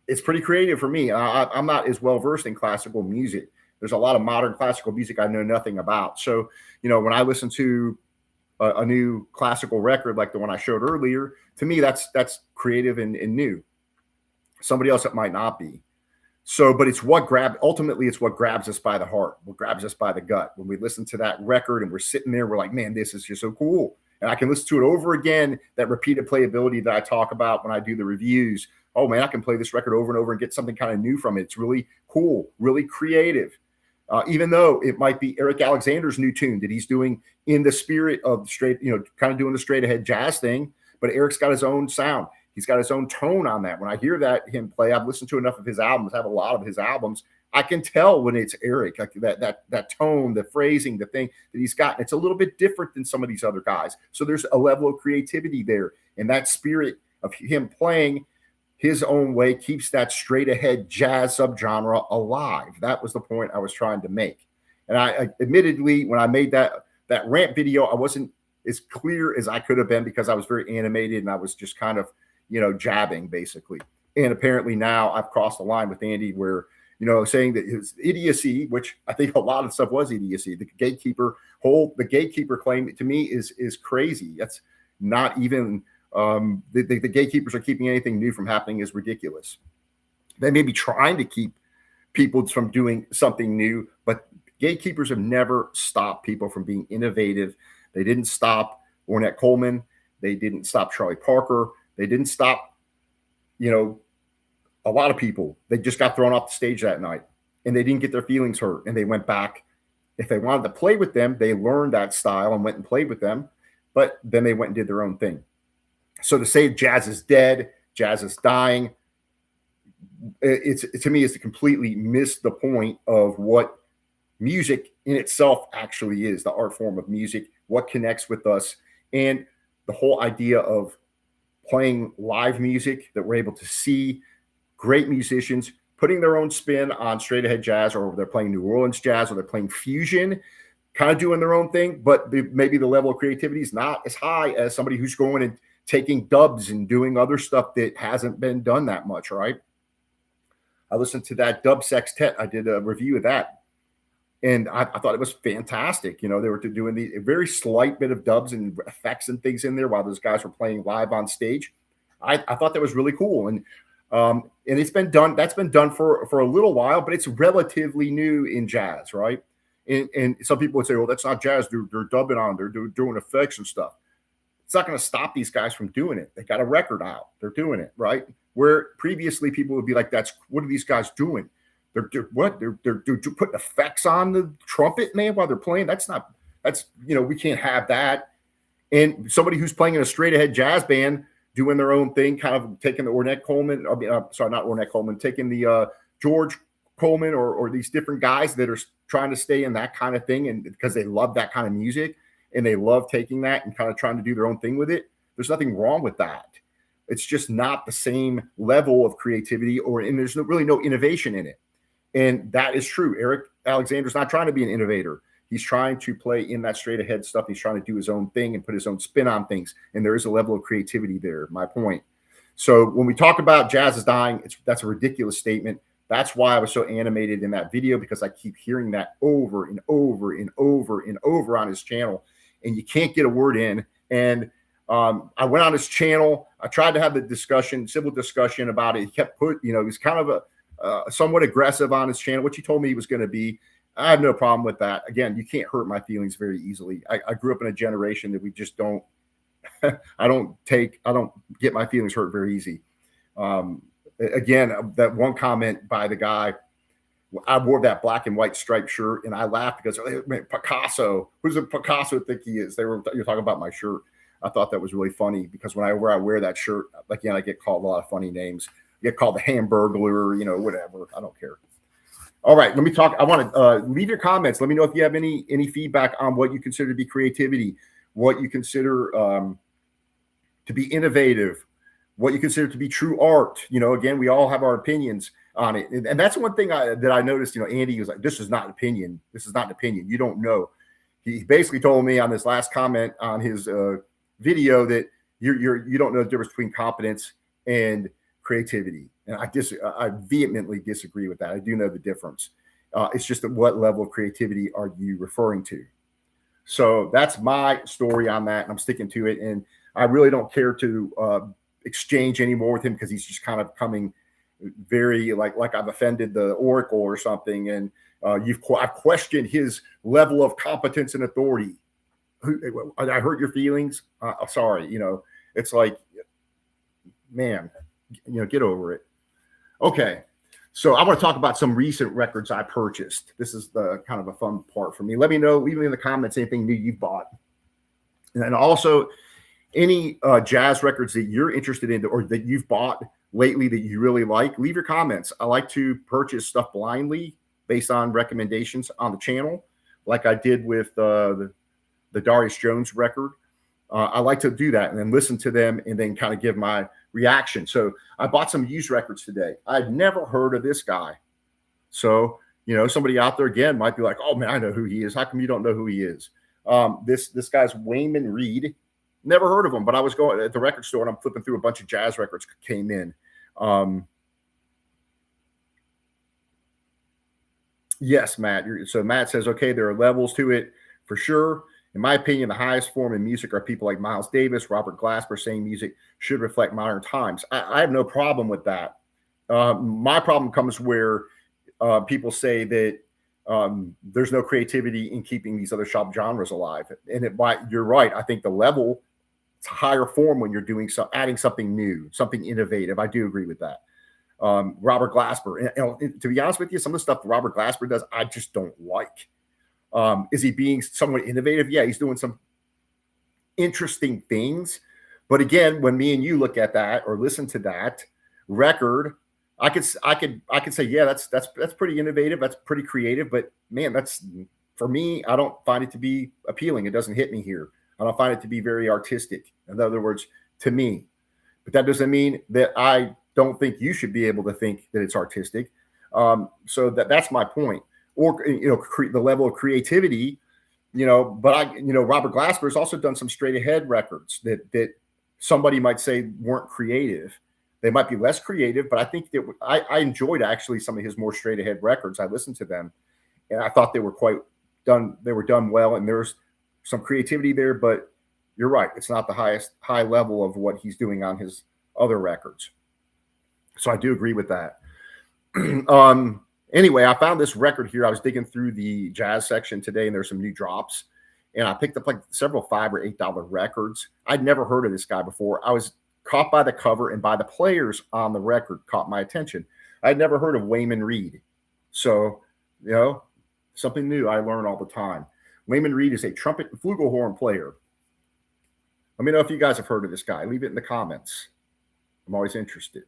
it's pretty creative for me. I'm not as well versed in classical music. There's a lot of modern classical music I know nothing about. So, when I listen to a new classical record like the one I showed earlier, to me, that's creative and new. Somebody else it might not be. So, but ultimately it's what grabs us by the heart, what grabs us by the gut. When we listen to that record and we're sitting there, we're like, man, this is just so cool. and I can listen to it over again. That repeated playability that I talk about when I do the reviews. Oh man, I can play this record over and over and get something kind of new from it. It's really cool, really creative. Even though it might be Eric Alexander's new tune that he's doing in the spirit of straight, kind of doing the straight ahead jazz thing, but Eric's got his own sound. He's got his own tone on that. When I hear him play, I've listened to enough of his albums, I have a lot of his albums. I can tell when it's Eric, like that tone, the phrasing, the thing that he's got. It's a little bit different than some of these other guys. So there's a level of creativity there, and that spirit of him playing his own way keeps that straight ahead jazz subgenre alive. That was the point I was trying to make. And I admittedly, when I made that rant video, I wasn't as clear as I could have been because I was very animated and I was just kind of, jabbing basically. And apparently now I've crossed the line with Andy where, saying that his idiocy, which I think a lot of stuff was idiocy, the gatekeeper claim to me is crazy. That's not even the gatekeepers are keeping anything new from happening is ridiculous. They may be trying to keep people from doing something new, but gatekeepers have never stopped people from being innovative. They didn't stop Ornette Coleman. They didn't stop Charlie Parker. They didn't stop, a lot of people. They just got thrown off the stage that night and they didn't get their feelings hurt and they went back. If they wanted to play with them, they learned that style and went and played with them, but then they went and did their own thing. So to say jazz is dead, jazz is dying, to me, is to completely miss the point of what music in itself actually is, the art form of music, what connects with us, and the whole idea of playing live music that we're able to see great musicians putting their own spin on straight ahead jazz, or they're playing New Orleans jazz, or they're playing fusion, kind of doing their own thing, but maybe the level of creativity is not as high as somebody who's going and taking dubs and doing other stuff that hasn't been done that much, right? I listened to that dub sextet. I did a review of that, and I thought it was fantastic. They were doing a very slight bit of dubs and effects and things in there while those guys were playing live on stage. I thought that was really cool, and it's been done. That's been done for a little while, but it's relatively new in jazz, right? And some people would say, "Well, that's not jazz. They're dubbing on. They're doing effects and stuff." It's not going to stop these guys from doing it. They got a record out. They're doing it, right? Where previously people would be like, what are these guys doing? They're putting effects on the trumpet, man, while they're playing. We can't have that. And somebody who's playing in a straight ahead jazz band doing their own thing, kind of taking the Ornette Coleman, not Ornette Coleman, taking the George Coleman or these different guys that are trying to stay in that kind of thing, and because they love that kind of music and they love taking that and kind of trying to do their own thing with it. There's nothing wrong with that. It's just not the same level of creativity, and there's really no innovation in it. And that is true. Eric Alexander's not trying to be an innovator. He's trying to play in that straight ahead stuff. He's trying to do his own thing and put his own spin on things. And there is a level of creativity there, my point. So when we talk about jazz is dying, that's a ridiculous statement. That's why I was so animated in that video, because I keep hearing that over and over and over and over on his channel, and you can't get a word in. And I went on his channel. I tried to have the civil discussion about it. He kept he's kind of somewhat aggressive on his channel, which he told me he was going to be. I have no problem with that. Again, you can't hurt my feelings very easily. I grew up in a generation that we just don't, I don't get my feelings hurt very easy. Again, that one comment by the guy, I wore that black and white striped shirt and I laughed because, man, Picasso, who's a Picasso think he is? You're talking about my shirt. I thought that was really funny because whenever I wear that shirt, again, I get called a lot of funny names. I get called the Hamburglar, whatever. I don't care. All right, let me talk. I want to leave your comments. Let me know if you have any feedback on what you consider to be creativity, what you consider to be innovative, what you consider to be true art. Again, we all have our opinions on it. And that's one thing that I noticed, Andy was like, this is not an opinion. This is not an opinion. You don't know. He basically told me on this last comment on his video that you don't know the difference between competence and creativity. And I vehemently disagree with that. I do know the difference. It's just at what level of creativity are you referring to? So that's my story on that. And I'm sticking to it. And I really don't care to exchange anymore with him because he's just kind of coming very like I've offended the Oracle or something. And I've questioned his level of competence and authority. I hurt your feelings. Sorry. It's like, man, get over it. Okay. So I want to talk about some recent records I purchased. This is the kind of a fun part for me. Let me know, leave me in the comments anything new you've bought. And also any jazz records that you're interested in or that you've bought lately that you really like, leave your comments. I like to purchase stuff blindly based on recommendations on the channel, like I did with the Darius Jones record. I like to do that and then listen to them and then kind of give my reaction. So I bought some used records today. I'd never heard of this guy. So, somebody out there again might be like, oh man, I know who he is. How come you don't know who he is? This guy's Wayman Reed. Never heard of him, but I was going at the record store and I'm flipping through a bunch of jazz records came in. Yes, Matt. So Matt says, okay, there are levels to it for sure. In my opinion, the highest form in music are people like Miles Davis, Robert Glasper saying music should reflect modern times. I have no problem with that. My problem comes where people say that there's no creativity in keeping these other shop genres alive. And you're right. I think the level, it's a higher form when you're doing adding something new, something innovative. I do agree with that. Robert Glasper, and to be honest with you, some of the stuff Robert Glasper does, I just don't like. Is he being somewhat innovative? Yeah, he's doing some interesting things. But again, when me and you look at that or listen to that record, I could say, yeah, that's pretty innovative. That's pretty creative. But man, that's for me, I don't find it to be appealing. It doesn't hit me here. I don't find it to be very artistic. In other words, to me. But that doesn't mean that I don't think you should be able to think that it's artistic. So that's my point. Or the level of creativity, but Robert Glasper has also done some straight ahead records that somebody might say weren't creative. They might be less creative, but I think that I enjoyed actually some of his more straight ahead records. I listened to them and I thought they were they were done well. And there's some creativity there, but you're right. It's not the high level of what he's doing on his other records. So I do agree with that. Anyway, I found this record here. I was digging through the jazz section today, and there's some new drops. And I picked up like several $5 or $8 records. I'd never heard of this guy before. I was caught by the cover and by the players on the record caught my attention. I'd never heard of Wayman Reed. So, something new I learn all the time. Wayman Reed is a trumpet and flugelhorn player. Let me know if you guys have heard of this guy. Leave it in the comments. I'm always interested.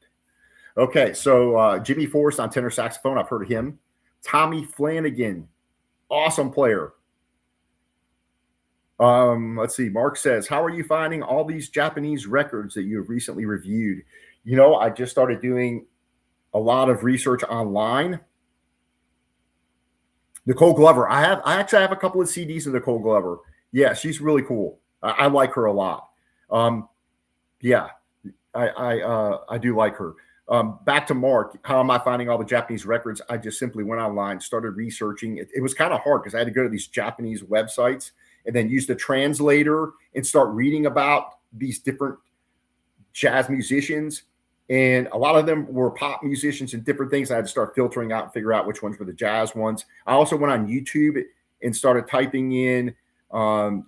Okay, so Jimmy Forrest on tenor saxophone. I've heard of him. Tommy Flanagan, awesome player. Let's see. Mark says, how are you finding all these Japanese records that you have recently reviewed? I just started doing a lot of research online. Nicole Glover. I actually have a couple of CDs of Nicole Glover. Yeah, she's really cool. I like her a lot. Yeah, I do like her. Back to Mark, how am I finding all the Japanese records? I just simply went online, started researching. It was kind of hard because I had to go to these Japanese websites and then use the translator and start reading about these different jazz musicians. And a lot of them were pop musicians and different things. I had to start filtering out and figure out which ones were the jazz ones. I also went on YouTube and started typing in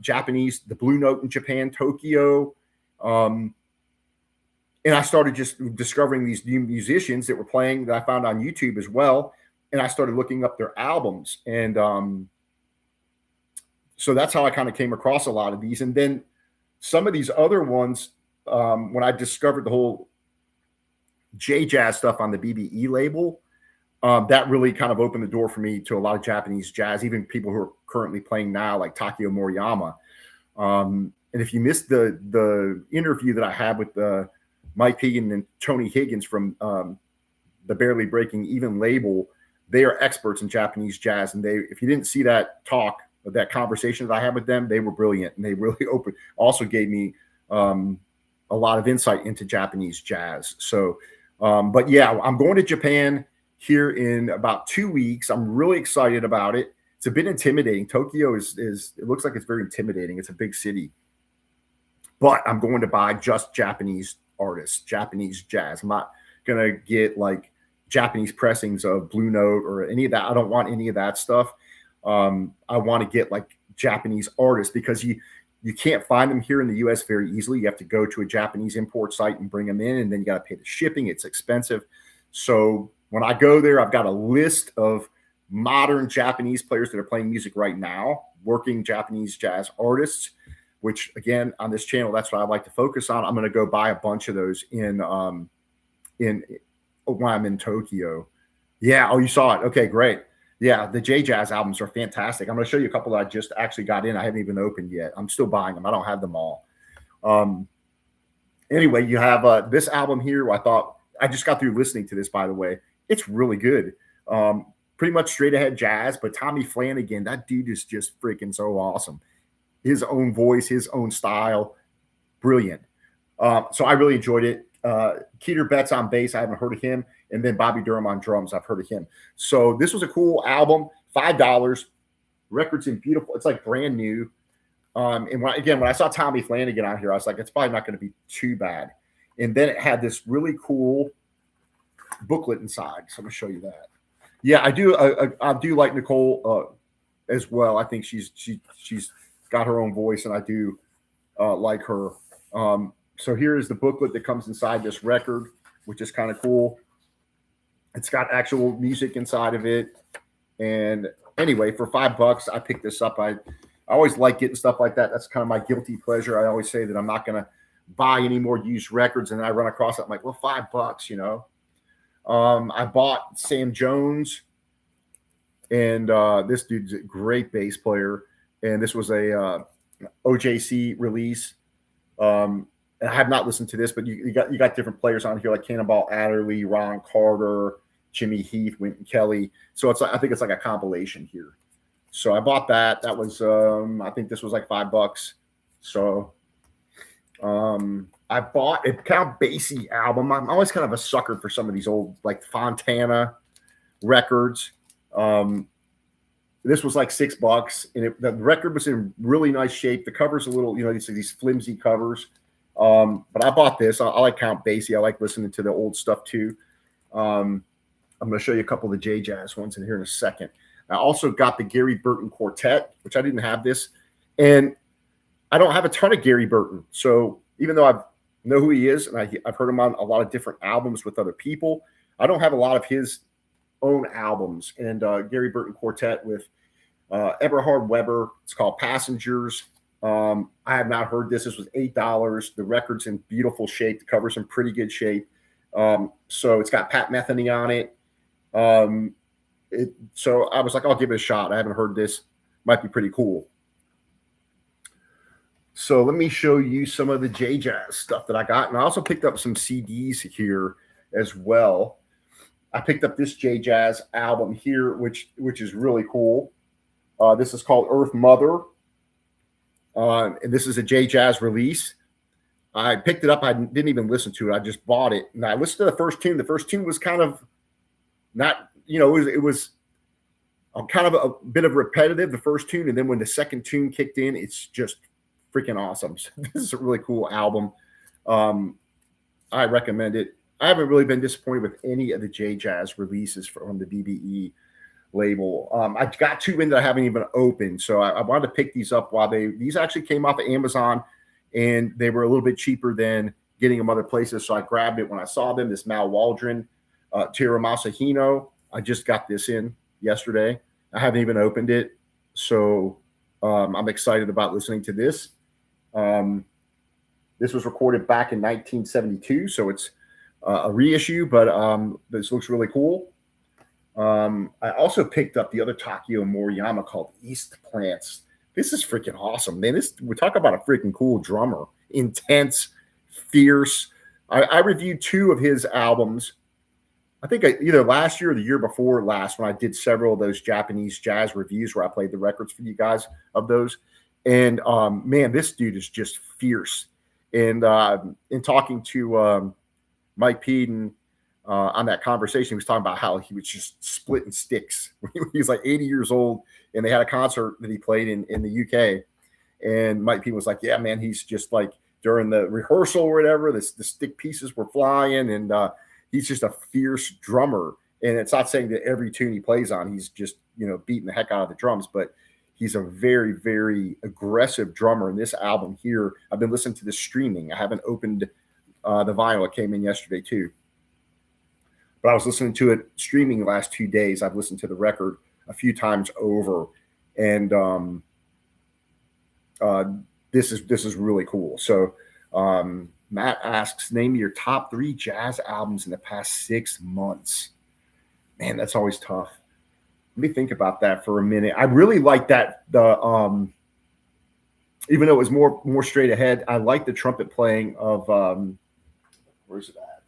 Japanese, the Blue Note in Japan, Tokyo. And I started just discovering these new musicians that were playing that I found on YouTube as well. And I started looking up their albums. And so that's how I kind of came across a lot of these. And then some of these other ones, when I discovered the whole J-Jazz stuff on the BBE label, that really kind of opened the door for me to a lot of Japanese jazz, even people who are currently playing now, like Takeo Moriyama. And if you missed the interview that I had with Mike Higgin and Tony Higgins from the Barely Breaking Even label, they are experts in Japanese jazz. And if you didn't see that that conversation that I had with them, they were brilliant. And they really also gave me a lot of insight into Japanese jazz. So, but yeah, I'm going to Japan here in about 2 weeks. I'm really excited about it. It's a bit intimidating. Tokyo is it looks like it's very intimidating. It's a big city, but I'm going to buy just Japanese artists, Japanese jazz. I'm not going to get like Japanese pressings of Blue Note or any of that. I don't want any of that stuff. I want to get like Japanese artists because You can't find them here in the US very easily. You have to go to a Japanese import site and bring them in, and then you got to pay the shipping. It's expensive. So when I go there, I've got a list of modern Japanese players that are playing music right now, working Japanese jazz artists, which again, on this channel, that's what I like to focus on. I'm going to go buy a bunch of those in when I'm in Tokyo. Yeah. Oh, you saw it. Okay, great. Yeah, the J Jazz albums are fantastic. I'm going to show you a couple that I just actually got in. I haven't even opened yet. I'm still buying them. I don't have them all. Anyway, you have this album here. I thought I just got through listening to this, by the way. It's really good. Pretty much straight ahead jazz, but Tommy Flanagan, that dude is just freaking so awesome. His own voice, his own style, brilliant. So I really enjoyed it. Keter Betts on bass, I haven't heard of him. And then Bobby Durham on drums, I've heard of him. So this was a cool album, $5. Record's in beautiful, it's like brand new. And when I saw Tommy Flanagan on here, I was like, it's probably not going to be too bad. And then it had this really cool booklet inside. So I'm going to show you that. Yeah, I do like Nicole as well. I think she's got her own voice, and I do like her. So here is the booklet that comes inside this record, which is kind of cool. It's got actual music inside of it. And anyway, for $5, I picked this up. I always like getting stuff like that. That's kind of my guilty pleasure. I always say that I'm not going to buy any more used records, and I run across it. I'm like, well, $5, you know. I bought Sam Jones, and this dude's a great bass player. And this was a OJC release. And I have not listened to this, but you got different players on here like Cannonball Adderley, Ron Carter, Jimmy Heath, Wynton Kelly. So it's like, I think it's like a compilation here. So I bought that. That was I think this was like $5. So I bought a Count Basie album. I'm always kind of a sucker for some of these old like Fontana records. This was like $6, and the record was in really nice shape. The cover's a little, these flimsy covers. But I bought this. I like Count Basie. I like listening to the old stuff too. I'm going to show you a couple of the J Jazz ones in here in a second. I also got the Gary Burton Quartet, which I didn't have this. And I don't have a ton of Gary Burton. So even though I know who he is, and I've heard him on a lot of different albums with other people, I don't have a lot of his own albums. And Gary Burton Quartet with Eberhard Weber. It's called Passengers. I have not heard this. This was $8. The record's in beautiful shape. The cover's in pretty good shape. So it's got Pat Metheny on it. So I was like, I'll give it a shot. I haven't heard this. Might be pretty cool. So let me show you some of the J Jazz stuff that I got. And I also picked up some CDs here as well. I picked up this J Jazz album here, which is really cool. This is called Earth Mother. And this is a J Jazz release. I picked it up. I didn't even listen to it. I just bought it. And I listened to the first tune. The first tune was kind of not, it was kind of a bit of repetitive, the first tune. And then when the second tune kicked in, it's just freaking awesome. So this is a really cool album. I recommend it. I haven't really been disappointed with any of the J Jazz releases from the BBE label. I got two in that I haven't even opened. So I wanted to pick these up while these actually came off of Amazon, and they were a little bit cheaper than getting them other places. So I grabbed it when I saw them. This Mal Waldron, Tira Masahino. I just got this in yesterday. I haven't even opened it. So I'm excited about listening to this. This was recorded back in 1972. So it's a reissue, but this looks really cool. I also picked up the other Takio Moriyama called East Plants. This is freaking awesome, man. We talk about a freaking cool drummer, intense, fierce. I reviewed two of his albums. I think either last year or the year before last, when I did several of those Japanese jazz reviews where I played the records for you guys of those. And man, this dude is just fierce. And in talking to Mike Peden on that conversation, he was talking about how he was just splitting sticks. He was like 80 years old, and they had a concert that he played in the UK. And Mike Peden was like, yeah, man, he's just like during the rehearsal or whatever, the stick pieces were flying, and he's just a fierce drummer. And it's not saying that every tune he plays on, he's just, beating the heck out of the drums, but He's a very, very aggressive drummer. And this album here, I've been listening to this streaming. I haven't opened the vinyl. It came in yesterday too. But I was listening to it streaming the last 2 days. I've listened to the record a few times over. And this is really cool. So Matt asks, name your top 3 jazz albums in the past 6 months. Man, that's always tough. Let me think about that for a minute. I really like that even though it was more straight ahead, I like the trumpet playing of where's it at?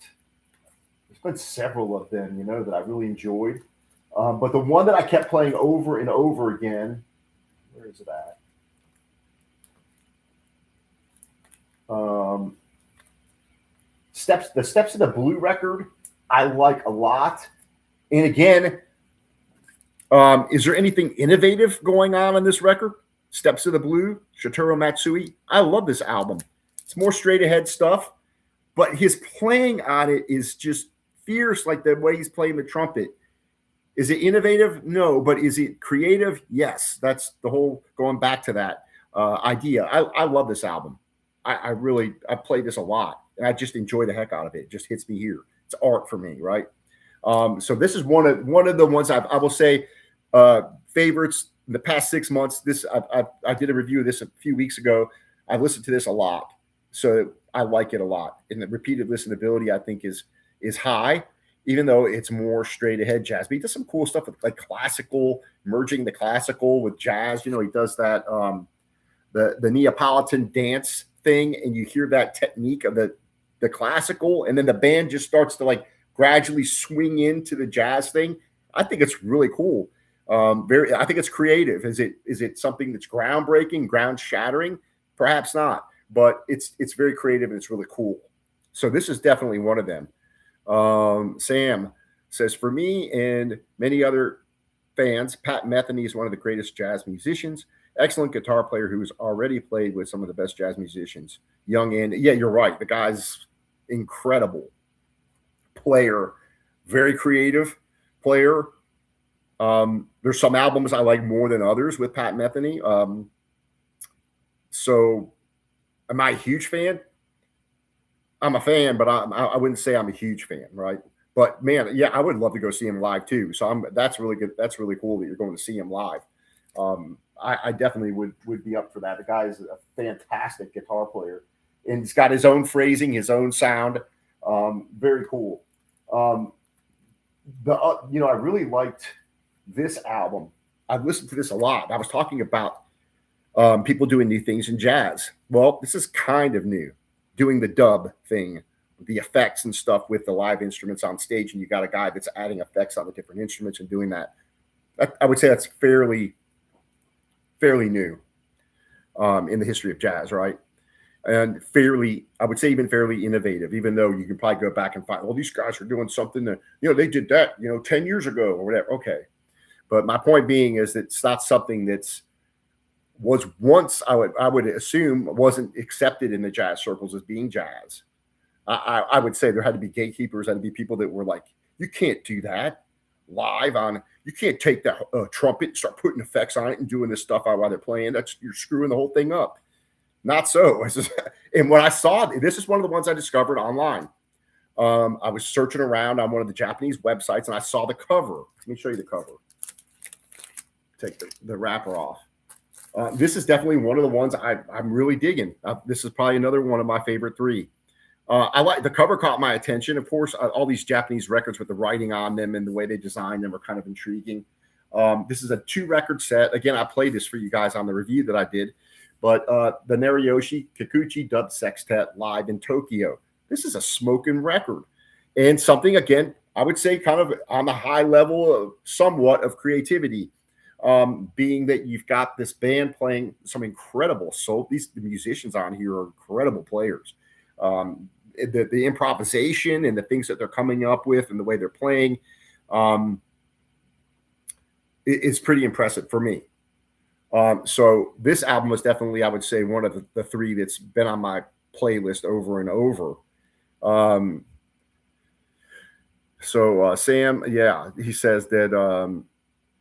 There's been several of them, that I really enjoyed. But the one that I kept playing over and over again, where is it at? The Steps of the Blue record, I like a lot. And again, is there anything innovative going on this record? Steps of the Blue, Shotaro Matsui. I love this album. It's more straight ahead stuff, but his playing on it is just fierce, like the way he's playing the trumpet. Is it innovative? No, but is it creative? Yes. That's the whole going back to that idea. I love this album. I play this a lot, and I just enjoy the heck out of it. It just hits me here. It's art for me, right? So this is one of the ones I will say favorites in the past 6 months. I did a review of this a few weeks ago. I've listened to this a lot, so I like it a lot. And the repeated listenability, I think, is high, even though it's more straight ahead jazz. But he does some cool stuff with like classical, merging the classical with jazz. He does that the Neapolitan dance thing, and you hear that technique of the classical, and then the band just starts to like gradually swing into the jazz thing. I think it's really cool. I think it's creative. Is it something that's groundbreaking, ground shattering? Perhaps not, but it's very creative and it's really cool. So this is definitely one of them. Sam says, for me and many other fans, Pat Metheny is one of the greatest jazz musicians. Excellent guitar player who has already played with some of the best jazz musicians. Young and yeah, you're right. The guy's incredible player, very creative player. There's some albums I like more than others with Pat Metheny. So am I a huge fan? I'm a fan, but I wouldn't say I'm a huge fan, right? But man, yeah, I would love to go see him live too. So that's really good. That's really cool that you're going to see him live. I definitely would be up for that. The guy is a fantastic guitar player, and he's got his own phrasing, his own sound. Very cool. I really liked this album. I've listened to this a lot. I was talking about people doing new things in jazz. Well, this is kind of new, doing the dub thing, the effects and stuff with the live instruments on stage, and you got a guy that's adding effects on the different instruments and doing that. I would say that's fairly new in the history of jazz, right? And I would say even fairly innovative, even though you can probably go back and find, well, these guys are doing something that, they did that, 10 years ago or whatever. Okay. But my point being is that it's not something was once, I would assume, wasn't accepted in the jazz circles as being jazz. I would say there had to be gatekeepers, had to be people that were like, you can't do that live on, you can't take that trumpet and start putting effects on it and doing this stuff while they're playing. You're screwing the whole thing up. Not so. And when I saw this is one of the ones I discovered online. I was searching around on one of the Japanese websites and I saw the cover. Let me show you the cover. Take the wrapper off. This is definitely one of the ones I'm really digging. This is probably another one of my favorite 3. I like the cover, caught my attention. Of course, all these Japanese records with the writing on them and the way they designed them are kind of intriguing. This is a 2-record set. Again, I played this for you guys on the review that I did. But the Nariyoshi Kikuchi Dub Sextet live in Tokyo. This is a smoking record. And something, again, I would say kind of on the high level of somewhat of creativity, being that you've got this band playing some incredible soul. The musicians on here are incredible players. The improvisation and the things that they're coming up with and the way they're playing is pretty impressive for me. So this album was definitely, I would say, one of the 3 that's been on my playlist over and over. So Sam, yeah, he says that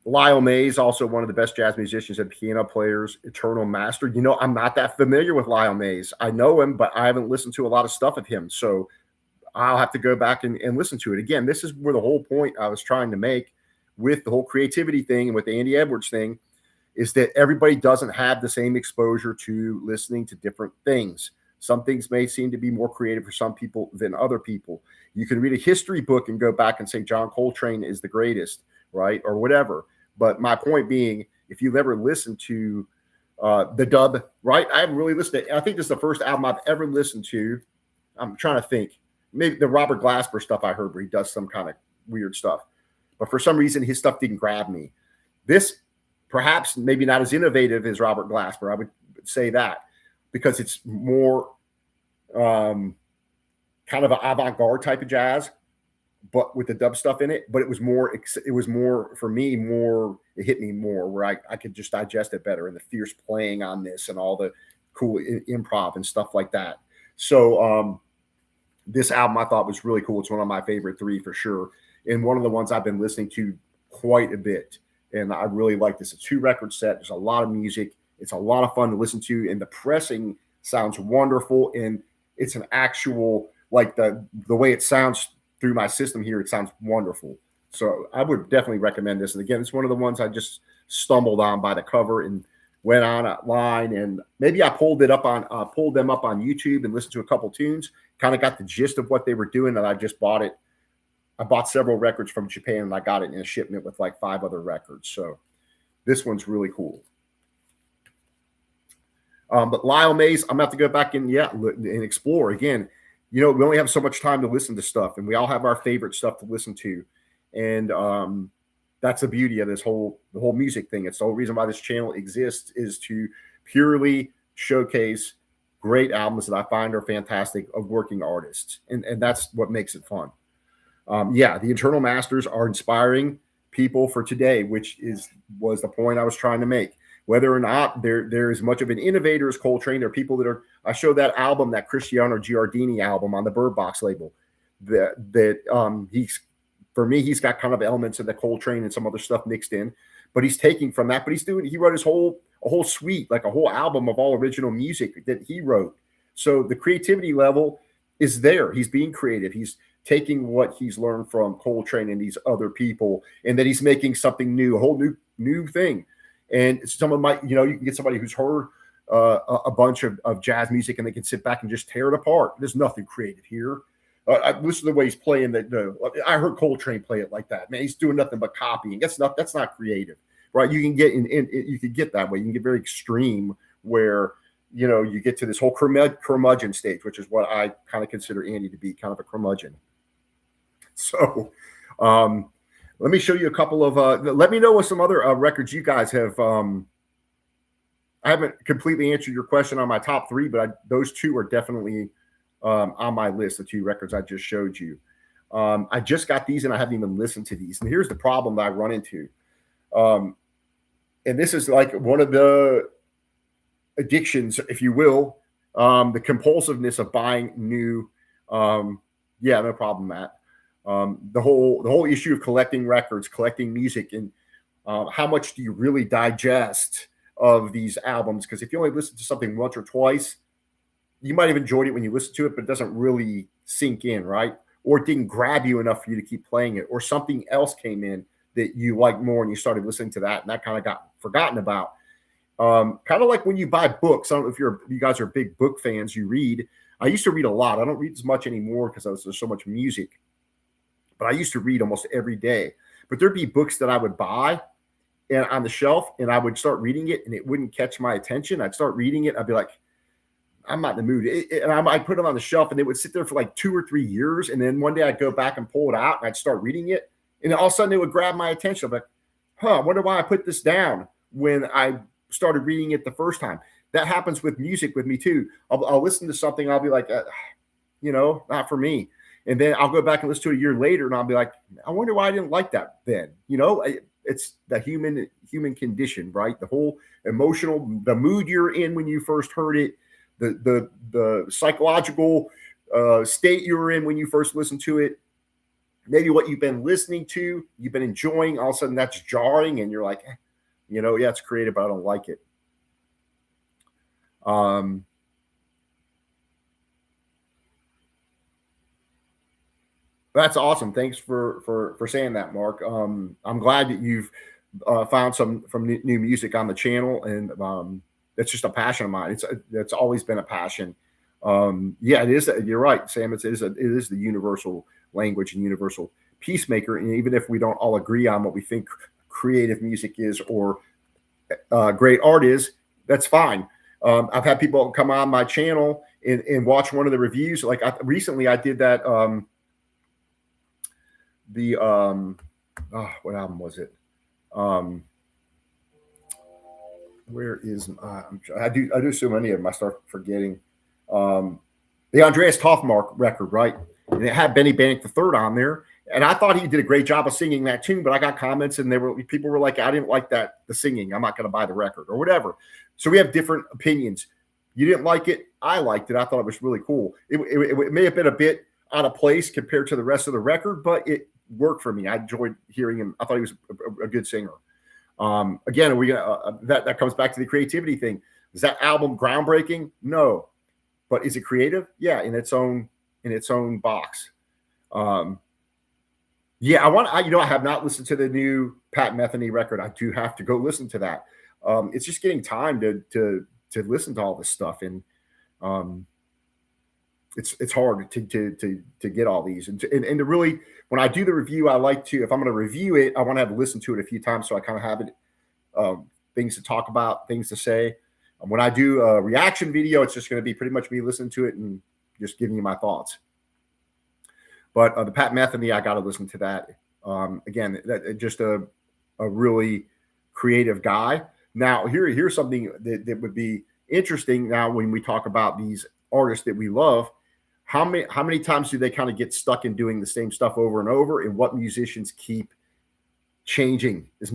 Lyle Mays, also one of the best jazz musicians and piano players, eternal master. You know, I'm not that familiar with Lyle Mays. I know him, but I haven't listened to a lot of stuff of him. So I'll have to go back and listen to it. Again, this is where the whole point I was trying to make with the whole creativity thing and with the Andy Edwards thing is that everybody doesn't have the same exposure to listening to different things. Some things may seem to be more creative for some people than other people. You can read a history book and go back and say John Coltrane is the greatest, right? Or whatever. But my point being, if you've ever listened to the dub, right? I haven't really listened to, I think this is the first album I've ever listened to. I'm trying to think. Maybe the Robert Glasper stuff I heard where he does some kind of weird stuff. But for some reason, his stuff didn't grab me. This, perhaps maybe not as innovative as Robert Glasper, I would say that, because it's more kind of an avant-garde type of jazz, but with the dub stuff in it. But it was more for me, it hit me more where I could just digest it better, and the fierce playing on this and all the cool improv and stuff like that. So this album I thought was really cool. It's one of my favorite 3 for sure, and one of the ones I've been listening to quite a bit. And I really like this. It's a 2-record set. There's a lot of music. It's a lot of fun to listen to, and the pressing sounds wonderful. And it's an actual, like the way it sounds through my system here, it sounds wonderful. So I would definitely recommend this. And again, it's one of the ones I just stumbled on by the cover and went online, and maybe I pulled them up on YouTube and listened to a couple tunes, kind of got the gist of what they were doing, and I just bought it. I bought several records from Japan, and I got it in a shipment with like 5 other records. So this one's really cool. But Lyle Mays, I'm going to have to go back and explore again. You know, we only have so much time to listen to stuff, and we all have our favorite stuff to listen to. And that's the beauty of the whole music thing. It's the whole reason why this channel exists, is to purely showcase great albums that I find are fantastic of working artists. And that's what makes it fun. The Eternal Masters are inspiring people for today, which was the point I was trying to make. Whether or not they're as much of an innovator as Coltrane, there are people that are. I showed that album, that Cristiano Giardini album on the Bird Box label. He's got kind of elements of the Coltrane and some other stuff mixed in, but he's taking from that. But he wrote a whole suite, like a whole album of all original music that he wrote. So the creativity level is there. He's being creative. He's taking what he's learned from Coltrane and these other people, and then he's making something new, a whole new thing. And someone might, you can get somebody who's heard a bunch of jazz music, and they can sit back and just tear it apart. There's nothing creative here. I listen to the way he's playing I heard Coltrane play it like that. Man, he's doing nothing but copying. That's not creative, right? You can get you can get that way. You can get very extreme where, you get to this whole curmudgeon stage, which is what I kind of consider Andy to be, kind of a curmudgeon. So, let me show you a couple of, let me know what some other records you guys have. I haven't completely answered your question on my top 3, but those 2 are definitely on my list, the 2 records I just showed you. I just got these and I haven't even listened to these. And here's the problem that I run into. And this is like one of the addictions, if you will, the compulsiveness of buying new. No problem, Matt. The whole issue of collecting records, collecting music, and how much do you really digest of these albums? Because if you only listen to something once or twice, you might have enjoyed it when you listen to it, but it doesn't really sink in, right? Or it didn't grab you enough for you to keep playing it, or something else came in that you liked more and you started listening to that, and that kind of got forgotten about. Kind of like when you buy books. I don't know if you guys are big book fans. You read. I used to read a lot. I don't read as much anymore because there's so much music. But I used to read almost every day. But there'd be books that I would buy and on the shelf, and I would start reading it, and it wouldn't catch my attention. I'd start reading it. I'd be like, I'm not in the mood. And I'd put them on the shelf, and they would sit there for like 2 or 3 years. And then one day I'd go back and pull it out, and I'd start reading it. And all of a sudden, it would grab my attention. I'm like, I wonder why I put this down when I started reading it the first time. That happens with music with me too. I'll listen to something. I'll be like, not for me. And then I'll go back and listen to it a year later, and I'll be like, I wonder why I didn't like that then. It's the human condition, right? The whole emotional, the mood you're in when you first heard it, the psychological state you were in when you first listened to it. maybe what you've been listening to, you've been enjoying, all of a sudden that's jarring, and you're like, yeah, it's creative, but I don't like it. That's awesome. Thanks for saying that, Mark. I'm glad that you've found some from new music on the channel, and it's just a passion of mine. It's always been a passion. Yeah, it is. You're right, Sam. It is the universal language and universal peacemaker. And even if we don't all agree on what we think creative music is or great art is, that's fine. I've had people come on my channel and watch one of the reviews. Like recently, I did that. What album was it? Where is I do so many of them, I start forgetting. The Andreas Toffmark record, right? And it had Benny Bannock III on there, and I thought he did a great job of singing that tune. But I got comments, and people were like, "I didn't like the singing. I'm not going to buy the record or whatever." So we have different opinions. You didn't like it. I liked it. I thought it was really cool. It may have been a bit out of place compared to the rest of the record, but it worked for me. I enjoyed hearing him. I thought he was a good singer. Again, that comes back to the creativity thing. Is that album groundbreaking? No, but is it creative? Yeah, in its own box. Yeah, I have not listened to the new Pat Metheny record. I do have to go listen to that. It's just getting time to listen to all this stuff, and it's hard to get all these and to really, when I do the review, I like to, if I'm going to review it, I want to have listened to it a few times so I kind of have it, things to talk about, things to say. When I do a reaction video, it's just going to be pretty much me listening to it and just giving you my thoughts. But the Pat Metheny, I got to listen to that. Again, just a really creative guy. Now, here's something that would be interesting. Now, when we talk about these artists that we love, how many times do they kind of get stuck in doing the same stuff over and over, and what musicians keep changing is,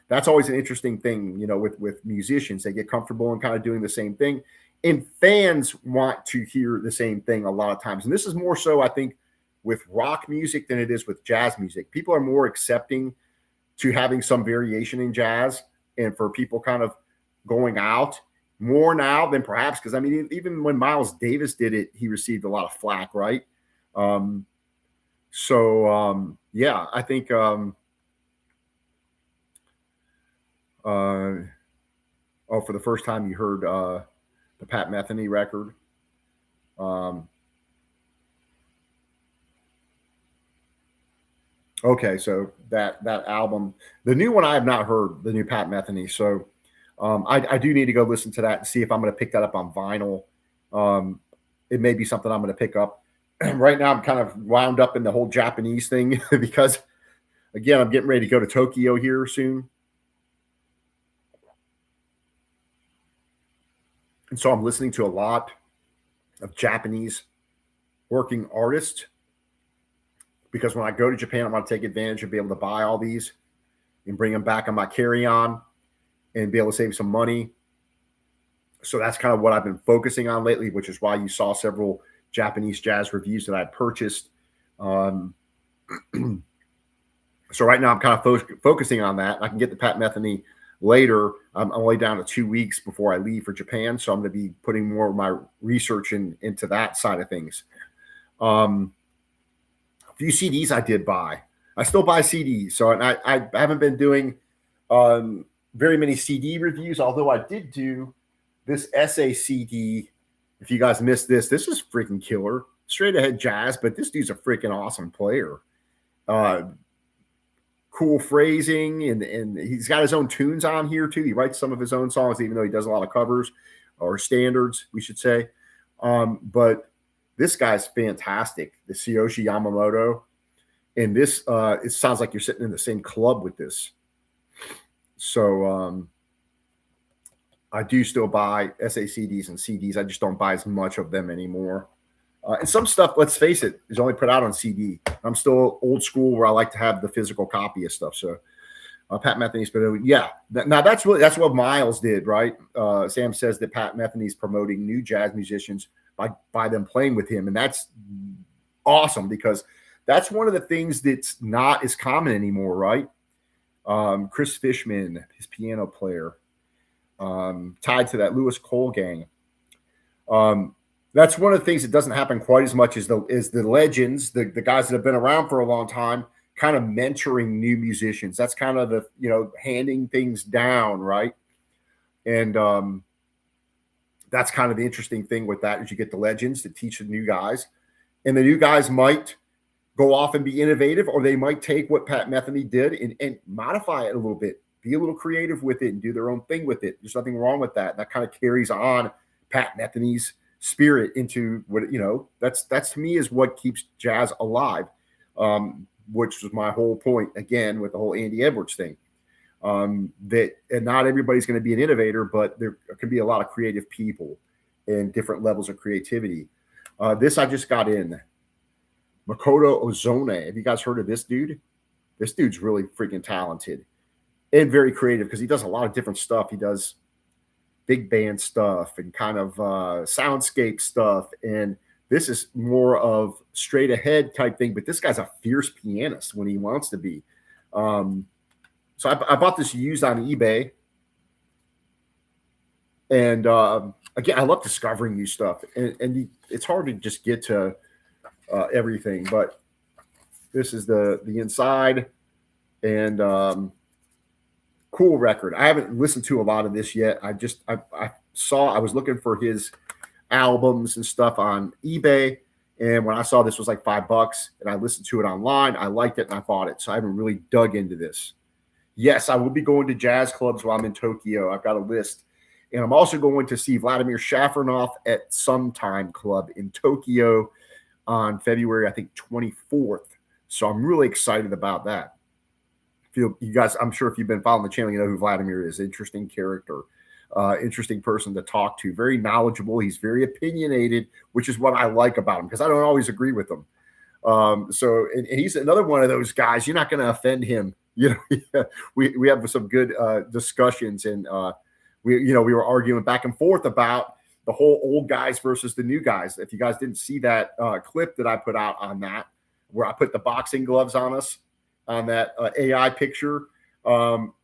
that's always an interesting thing, with musicians. They get comfortable in kind of doing the same thing, and fans want to hear the same thing a lot of times. And this is more so, I think, with rock music than it is with jazz music. People are more accepting to having some variation in jazz, and for people kind of going out more now than perhaps, because I mean, even when Miles Davis did it, he received a lot of flack, right? Yeah, I think for the first time you heard the Pat Metheny record. Okay, so that album, the new one, I have not heard, the new Pat Metheny. So I do need to go listen to that and see if I'm going to pick that up on vinyl. It may be something I'm going to pick up. Right now, I'm kind of wound up in the whole Japanese thing because, again, I'm getting ready to go to Tokyo here soon. And so I'm listening to a lot of Japanese working artists, because when I go to Japan, I'm going to take advantage of being able to buy all these and bring them back on my carry-on and be able to save some money. So that's kind of what I've been focusing on lately, which is why you saw several Japanese jazz reviews that I purchased. So right now I'm kind of focusing on that. I can get the Pat Metheny later. I'm only down to 2 weeks before I leave for Japan, so I'm going to be putting more of my research into that side of things. A few CDs I did buy. I still buy CDs, so I haven't been doing very many CD reviews, although I did do this essay CD. If you guys missed this is freaking killer. Straight ahead jazz, but this dude's a freaking awesome player. Cool phrasing, and he's got his own tunes on here too. He writes some of his own songs, even though he does a lot of covers or standards, we should say. But this guy's fantastic, the Tsuyoshi Yamamoto. And this, it sounds like you're sitting in the same club with this. So I do still buy SACDs and CDs. I just don't buy as much of them anymore. And some stuff, let's face it, is only put out on CD. I'm still old school where I like to have the physical copy of stuff. So Pat Metheny's, but yeah. Now that's what Miles did, right? Sam says that Pat Metheny's promoting new jazz musicians by them playing with him. And that's awesome, because That's one of the things that's not as common anymore, right? Chris Fishman, his piano player, tied to that Lewis Cole gang. That's one of the things that doesn't happen quite as much as the legends, the guys that have been around for a long time, kind of mentoring new musicians. That's kind of the, handing things down, right? And that's kind of the interesting thing with that is you get the legends that teach the new guys, and the new guys might go off and be innovative, or they might take what Pat Metheny did and modify it a little bit, be a little creative with it and do their own thing with it. There's nothing wrong with that. That kind of carries on Pat Metheny's spirit into what, that's to me is what keeps jazz alive, which was my whole point, again, with the whole Andy Edwards thing. That and not everybody's going to be an innovator, but there can be a lot of creative people and different levels of creativity. This I just got in. Makoto Ozone. Have you guys heard of this dude? This dude's really freaking talented and very creative because he does a lot of different stuff. He does big band stuff and kind of soundscape stuff. And this is more of straight ahead type thing, but this guy's a fierce pianist when he wants to be. So I bought this used on eBay. And again, I love discovering new stuff. And it's hard to just get to everything, but this is the inside, and cool record. I haven't listened to a lot of this yet. I was looking for his albums and stuff on eBay, and when I saw this was like $5 and I listened to it online, I liked it and I bought it. So I haven't really dug into this. Yes, I will be going to jazz clubs while I'm in Tokyo. I've got a list. And I'm also going to see Vladimir Shafronov at Sometime Club in Tokyo on February, I think, 24th. So I'm really excited about that. You guys, I'm sure if you've been following the channel, you know who Vladimir is. Interesting character, interesting person to talk to. Very knowledgeable. He's very opinionated, which is what I like about him because I don't always agree with him. And he's another one of those guys. You're not going to offend him. We have some good discussions, and we were arguing back and forth about the whole old guys versus the new guys. If you guys didn't see that clip that I put out on that, where I put the boxing gloves on us on that AI picture,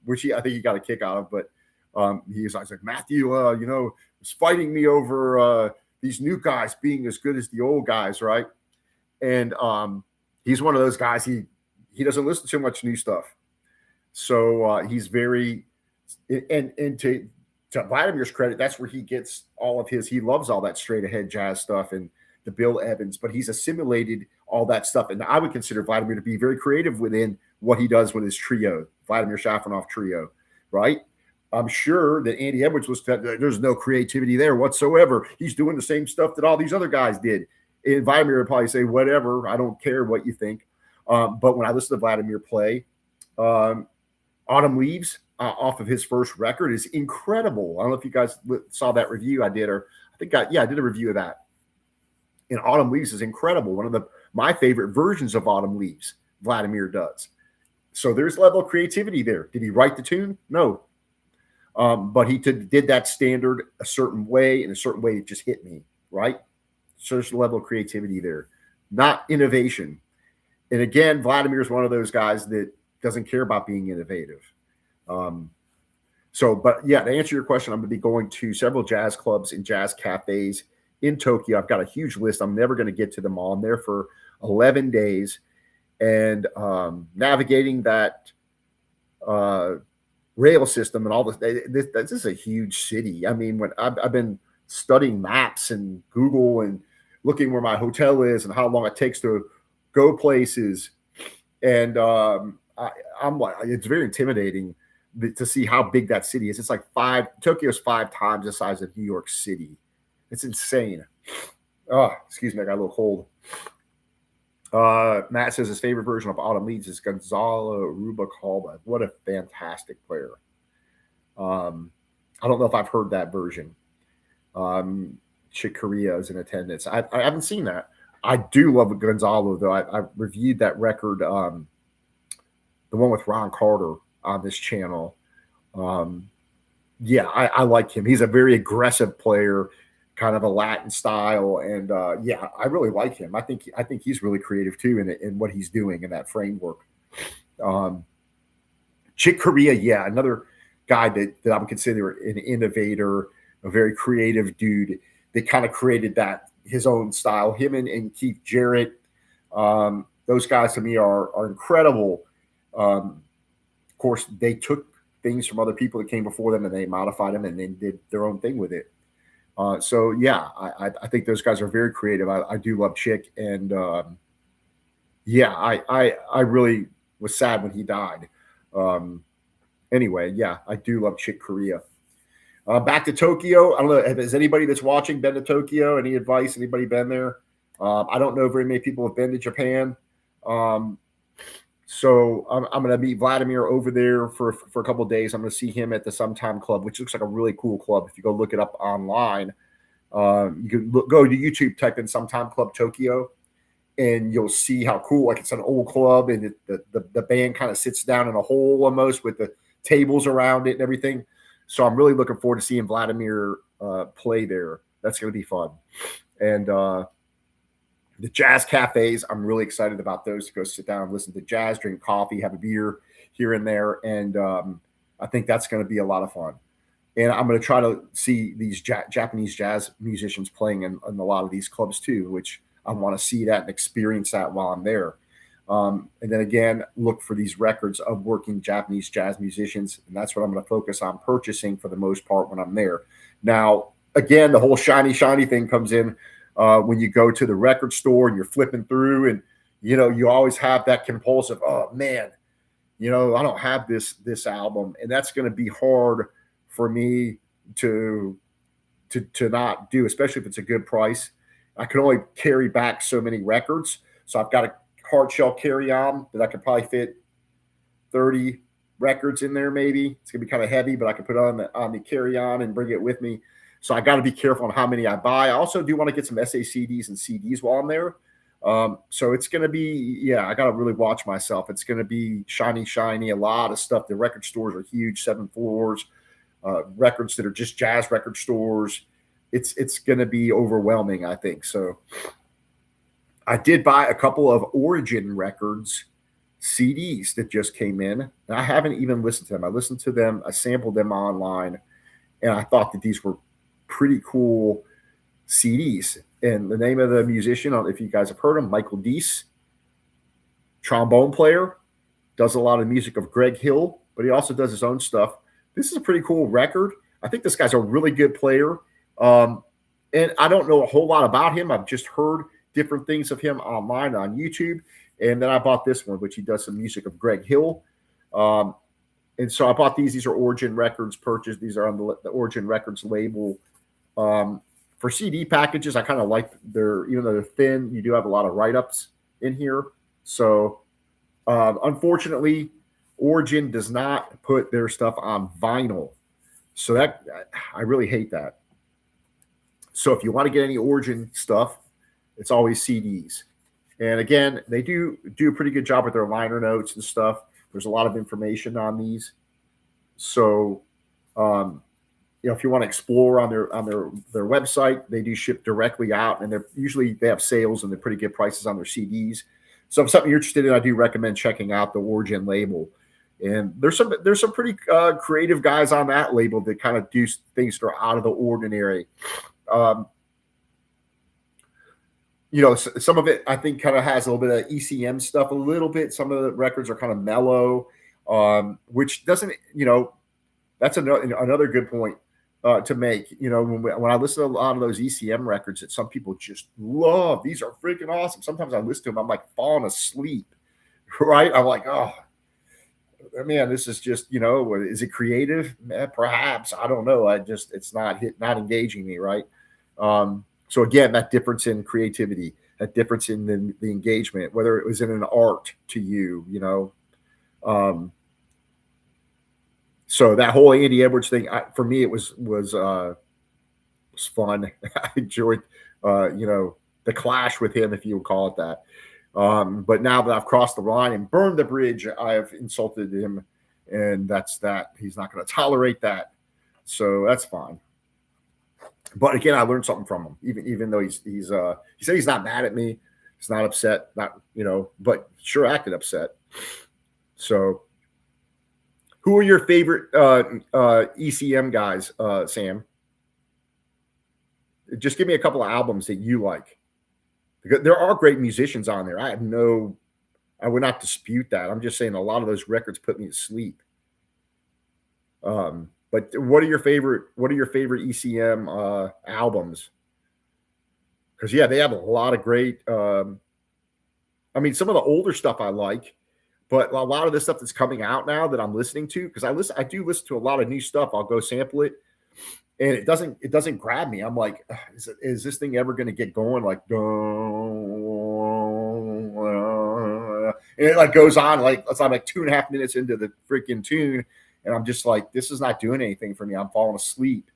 which I think he got a kick out of, but I was like, Matthew, was fighting me over these new guys being as good as the old guys, right? And he's one of those guys. He doesn't listen to much new stuff, so he's very and to Vladimir's credit, that's where he gets all of his. He loves all that straight ahead jazz stuff and the Bill Evans, but he's assimilated all that stuff. And I would consider Vladimir to be very creative within what he does with his trio, Vladimir Shafronov trio, right? I'm sure that Andy Edwards there's no creativity there whatsoever. He's doing the same stuff that all these other guys did. And Vladimir would probably say, whatever, I don't care what you think. But when I listen to Vladimir play, Autumn Leaves, off of his first record is incredible. I don't know if you guys saw that review I did, or I did a review of that. And Autumn Leaves is incredible. One of my favorite versions of Autumn Leaves, Vladimir does. So there's level of creativity there. Did he write the tune? No. But he did that standard a certain way, and a certain way it just hit me, right? So there's a level of creativity there, not innovation. And again, Vladimir is one of those guys that doesn't care about being innovative. But yeah, to answer your question, I'm going to be going to several jazz clubs and jazz cafes in Tokyo. I've got a huge list. I'm never going to get to them all. I'm there for 11 days, and navigating that rail system and all this. This is a huge city. I mean, when I've been studying maps and Google and looking where my hotel is and how long it takes to go places, and I'm like, it's very intimidating to see how big that city is. It's like Tokyo's 5 times the size of New York City. It's insane. Oh, excuse me, I got a little cold. Matt says his favorite version of Autumn Leaves is Gonzalo Rubalcaba. What a fantastic player. I don't know if I've heard that version. Chick Corea is in attendance. I haven't seen that. I do love Gonzalo, though. I reviewed that record, the one with Ron Carter on this channel. I like him. He's a very aggressive player, kind of a Latin style. And yeah, I really like him. I think he's really creative too in what he's doing in that framework. Chick Corea, yeah, another guy that I would consider an innovator, a very creative dude that kind of created that his own style. Him and Keith Jarrett, those guys to me are incredible. Of course, they took things from other people that came before them and they modified them and then did their own thing with it. So yeah, I think those guys are very creative. I do love Chick, and yeah, I really was sad when he died. Anyway, yeah, I do love Chick Corea. Back to Tokyo. I don't know. Has anybody that's watching been to Tokyo? Any advice? Anybody been there? I don't know very many people have been to Japan. So I'm going to meet Vladimir over there for a couple of days. I'm going to see him at the Sometime Club, which looks like a really cool club. If you go look it up online, you can go to YouTube, type in Sometime Club Tokyo, and you'll see how cool. Like, it's an old club, and the band kind of sits down in a hole almost with the tables around it and everything. So I'm really looking forward to seeing Vladimir play there. That's going to be fun. And the jazz cafes, I'm really excited about those, to go sit down and listen to jazz, drink coffee, have a beer here and there. And I think that's going to be a lot of fun. And I'm going to try to see these Japanese jazz musicians playing in a lot of these clubs too, which I want to see that and experience that while I'm there. And then again, look for these records of working Japanese jazz musicians. And that's what I'm going to focus on purchasing for the most part when I'm there. Now, again, the whole shiny thing comes in when you go to the record store and you're flipping through, and, you know, you always have that compulsive, oh man, you know, I don't have this album. And that's going to be hard for me to not do, especially if it's a good price. I can only carry back so many records. So I've got a hard shell carry-on that I could probably fit 30 records in there maybe. It's going to be kind of heavy, but I can put it on the carry-on and bring it with me. So I got to be careful on how many I buy. I also do want to get some SACDs and CDs while I'm there. So it's going to be, yeah, I got to really watch myself. It's going to be shiny, a lot of stuff. The record stores are huge, 7 floors, records that are just jazz record stores. It's going to be overwhelming, I think. So I did buy a couple of Origin Records CDs that just came in, and I haven't even listened to them. I listened to them, I sampled them online, and I thought that these were pretty cool CDs. And the name of the musician, if you guys have heard him, Michael Deese, trombone player, does a lot of music of Greg Hill, but he also does his own stuff. This is a pretty cool record. I think this guy's a really good player. And I don't know a whole lot about him. I've just heard different things of him online on YouTube. And then I bought this one, which he does some music of Greg Hill. And so I bought these. These are Origin Records purchased. These are on the Origin Records label. For CD packages, I kind of like even though they're thin, you do have a lot of write-ups in here. So unfortunately, Origin does not put their stuff on vinyl. So that, I really hate that. So if you want to get any Origin stuff, it's always CDs. And again, they do a pretty good job with their liner notes and stuff. There's a lot of information on these. So, if you want to explore on their website, they do ship directly out, and they have sales and they're pretty good prices on their CDs. So if something you're interested in, I do recommend checking out the Origin label. And there's some pretty creative guys on that label that kind of do things that are out of the ordinary. Some of it I think kind of has a little bit of ECM stuff, a little bit. Some of the records are kind of mellow, which doesn't, that's another good point to make. When I listen to a lot of those ECM records that some people just love, these are freaking awesome. Sometimes I listen to them, I'm like falling asleep, right? I'm like, oh man, this is just, is it creative? Perhaps, I don't know. It's not engaging me, right? So again, that difference in creativity, that difference in the engagement, whether it was in an art to you, so that whole Andy Edwards thing, for me, it was fun. I enjoyed, the clash with him, if you would call it that. But now that I've crossed the line and burned the bridge, I have insulted him, and that's that. He's not going to tolerate that. So that's fine. But again, I learned something from him, even though he said he's not mad at me, he's not upset, not but sure acted upset. So, who are your favorite ECM guys, Sam? Just give me a couple of albums that you like. Because there are great musicians on there. I would not dispute that. I'm just saying a lot of those records put me to sleep. But what are your favorite ECM albums? Because yeah, they have a lot of great. I mean, some of the older stuff I like, but a lot of the stuff that's coming out now that I'm listening to, because I do listen to a lot of new stuff. I'll go sample it, and it doesn't grab me. I'm like, is this thing ever going to get going? Like, and it like goes on like I'm like 2.5 minutes into the freaking tune, and I'm just like, this is not doing anything for me. I'm falling asleep.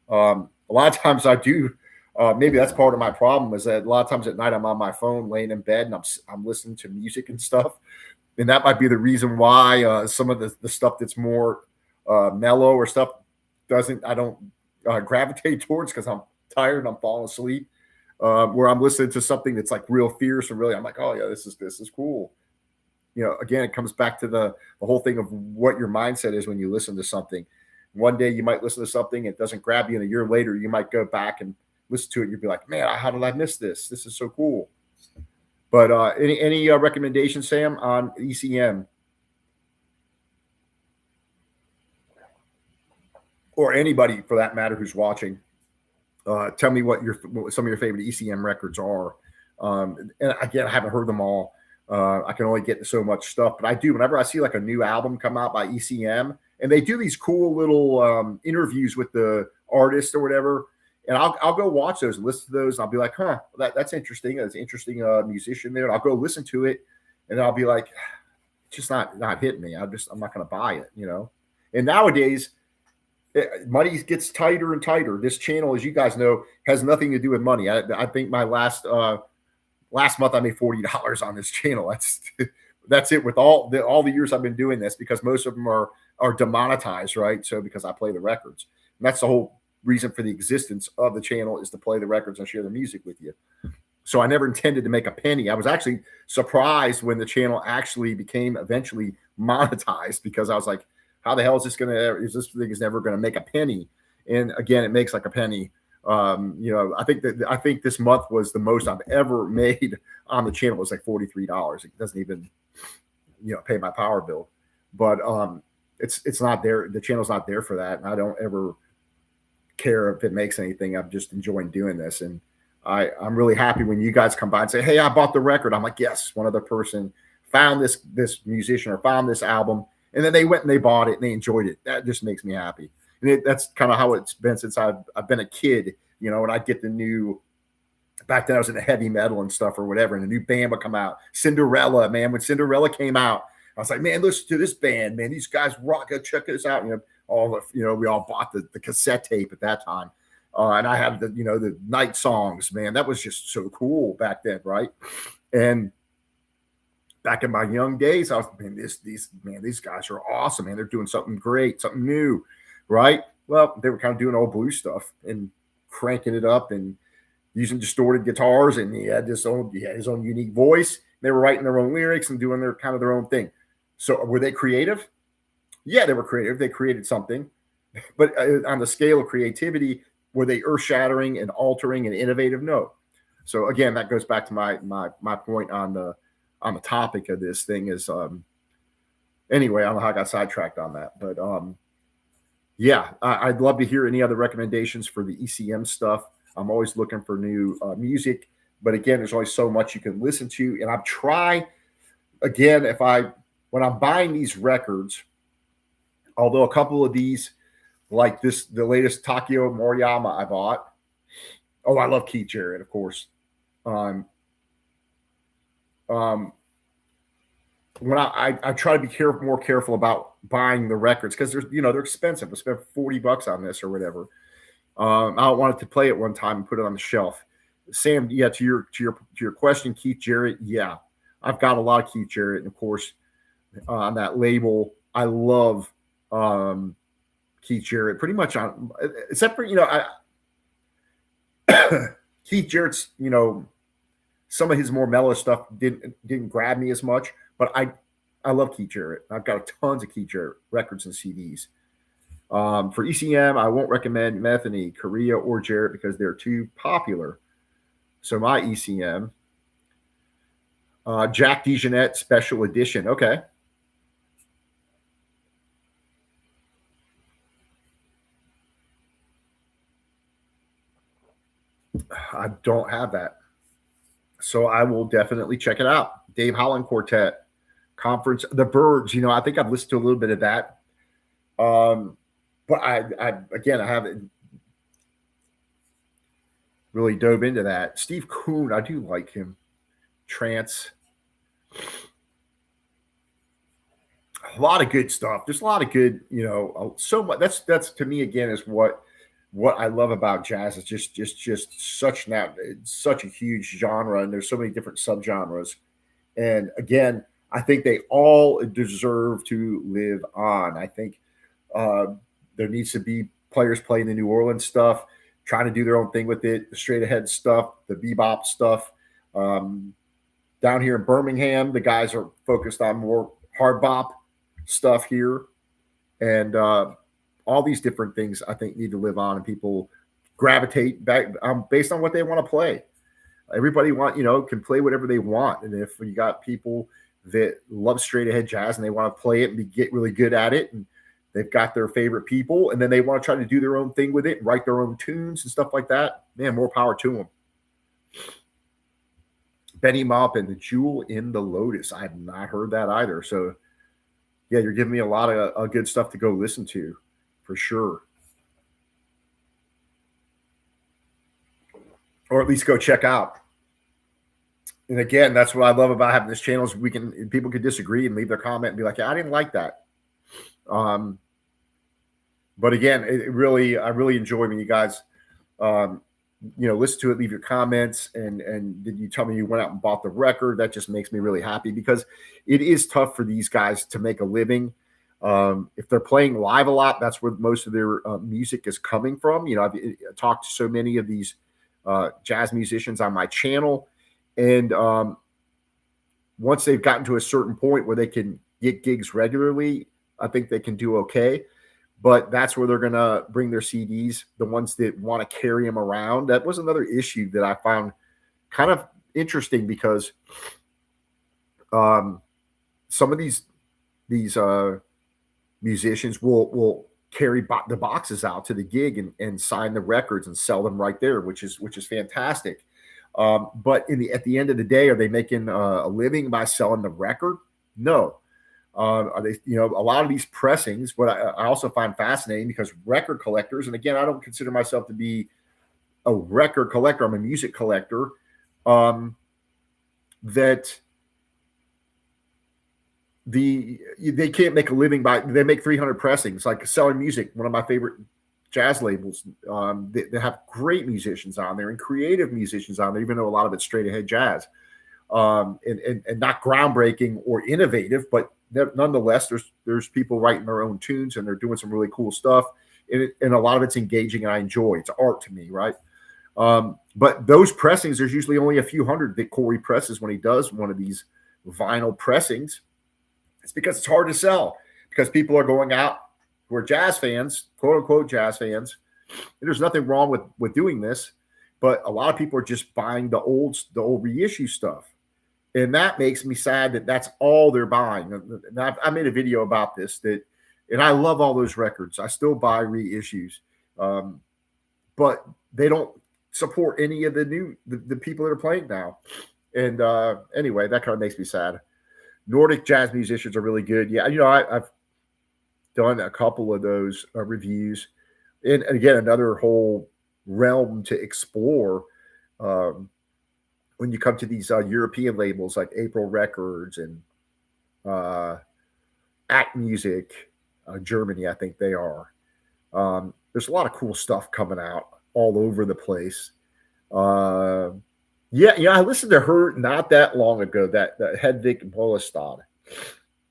A lot of times I do. Maybe that's part of my problem is that a lot of times at night I'm on my phone laying in bed and I'm listening to music and stuff, and that might be the reason why some of the stuff that's more mellow or stuff I don't gravitate towards, because I'm tired and I'm falling asleep. Where I'm listening to something that's like real fierce and really, I'm like, oh yeah, this is cool. Again, it comes back to the whole thing of what your mindset is when you listen to something. One day you might listen to something, it doesn't grab you, and a year later you might go back and listen to it, and you'll be like, man, how did I miss this? This is so cool. But any recommendations, Sam, on ECM? Or anybody for that matter who's watching? Tell me what some of your favorite ECM records are. And again, I haven't heard them all. I can only get so much stuff, but I do. Whenever I see like a new album come out by ECM, and they do these cool little interviews with the artist or whatever, and I'll go watch those and listen to those, and I'll be like, huh, that's interesting. That's an interesting musician there. And I'll go listen to it, and I'll be like, it's just not hitting me. I'm not going to buy it, And nowadays, money gets tighter and tighter. This channel, as you guys know, has nothing to do with money. I think my last month I made $40 on this channel. That's it with all the years I've been doing this, because most of them are demonetized, right? So because I play the records, and that's the whole reason for the existence of the channel, is to play the records and share the music with you. So I never intended to make a penny. I was actually surprised when the channel actually became eventually monetized, because I was like, how the hell is this thing is never going to make a penny? And again, it makes like a penny. I think this month was the most I've ever made on the channel. It was like $43. It doesn't even, pay my power bill, but it's not there. The channel's not there for that. And I don't ever care if it makes anything. I'm just enjoying doing this. And I'm really happy when you guys come by and say, hey, I bought the record. I'm like, yes, one other person found this musician or found this album, and then they went and they bought it and they enjoyed it. That just makes me happy. And that's kind of how it's been since I've been a kid, and I'd get the new, back then I was into heavy metal and stuff or whatever, and a new band would come out. Cinderella, man, when Cinderella came out, I was like, man, listen to this band, man. These guys rock. Check this out. We all bought the cassette tape at that time. And I had the night songs, man. That was just so cool back then, right? And back in my young days, I was, man, these guys are awesome, man. They're doing something great, something new, right? Well, they were kind of doing old blues stuff and cranking it up and using distorted guitars, and he had his own unique voice. They were writing their own lyrics and doing their own thing. So were they creative? Yeah, they were creative. They created something, but on the scale of creativity, were they earth-shattering and altering and innovative? No. So again, that goes back to my point on the topic of this thing is anyway, I don't know how I got sidetracked on that, but yeah, I'd love to hear any other recommendations for the ECM stuff. I'm always looking for new music, but again, there's only so much you can listen to. And I've tried, again, when I'm buying these records, although a couple of these, like the latest Takeo Moriyama I bought. Oh, I love Keith Jarrett, of course. When I try to be more careful about buying the records, because they're expensive. I spent $40 on this or whatever. I don't want it to play it one time and put it on the shelf. Sam, yeah, to your question, Keith Jarrett, yeah, I've got a lot of Keith Jarrett, and of course, on that label, I love Keith Jarrett pretty much except for Keith Jarrett's, some of his more mellow stuff didn't grab me as much, but I love Keith Jarrett. I've got tons of Keith Jarrett records and CDs. For ECM, I won't recommend Metheny, Korea, or Jarrett because they're too popular. So my ECM, Jack DeJohnette Special Edition. Okay. I don't have that. So I will definitely check it out. Dave Holland Quartet, Conference, The Birds. I think I've listened to a little bit of that. But I haven't really dove into that. Steve Kuhn, I do like him. Trance. A lot of good stuff. There's a lot of good, so much. That's to me again is what I love about jazz. It's just such a huge genre, and there's so many different subgenres. And again, I think they all deserve to live on. I think there needs to be players playing the New Orleans stuff, trying to do their own thing with it, the straight ahead stuff, the bebop stuff. Down here in Birmingham, the guys are focused on more hard bop stuff here. And all these different things I think need to live on, and people gravitate back based on what they want to play. Everybody can play whatever they want. And if you got people that love straight ahead jazz and they want to play it and get really good at it, and they've got their favorite people, and then they want to try to do their own thing with it and write their own tunes and stuff like that, man, more power to them. Benny Mop and The Jewel in the Lotus. I have not heard that either. So yeah, you're giving me a lot of good stuff to go listen to for sure. Or at least go check out. And again, that's what I love about having this channel is people can disagree and leave their comment and be like, yeah, I didn't like that. But again, I really enjoy when you guys, listen to it, leave your comments, and did you tell me you went out and bought the record? That just makes me really happy because it is tough for these guys to make a living. If they're playing live a lot, that's where most of their music is coming from. I've talked to so many of these jazz musicians on my channel, and once they've gotten to a certain point where they can get gigs regularly, I think they can do okay. But that's where they're going to bring their CDs, the ones that want to carry them around. That was another issue that I found kind of interesting because some of these musicians will carry the boxes out to the gig and sign the records and sell them right there, which is fantastic. But at the end of the day, are they making a living by selling the record? No. Are they, a lot of these pressings, what I also find fascinating because record collectors, and again, I don't consider myself to be a record collector. I'm a music collector, that they can't make a living they make 300 pressings, like Selling Music, one of my favorite jazz labels. They have great musicians on there and creative musicians on there, even though a lot of it's straight ahead jazz, and not groundbreaking or innovative, but nonetheless, there's people writing their own tunes and they're doing some really cool stuff, and a lot of it's engaging and I enjoy. It's art to me, right? But those pressings, there's usually only a few hundred that Corey presses when he does one of these vinyl pressings. It's because it's hard to sell because people are going out who are jazz fans, quote unquote jazz fans. And there's nothing wrong with doing this, but a lot of people are just buying the old reissue stuff. And that makes me sad that that's all they're buying. And I made a video about this, and I love all those records. I still buy reissues, but they don't support any of the people that are playing now. And anyway, that kind of makes me sad. Nordic jazz musicians are really good. Yeah, I've done a couple of those reviews, and again, another whole realm to explore. When you come to these European labels like April Records and Act Music, Germany, I think they are. There's a lot of cool stuff coming out all over the place. I listened to her not that long ago, that Hedvig Bollestad.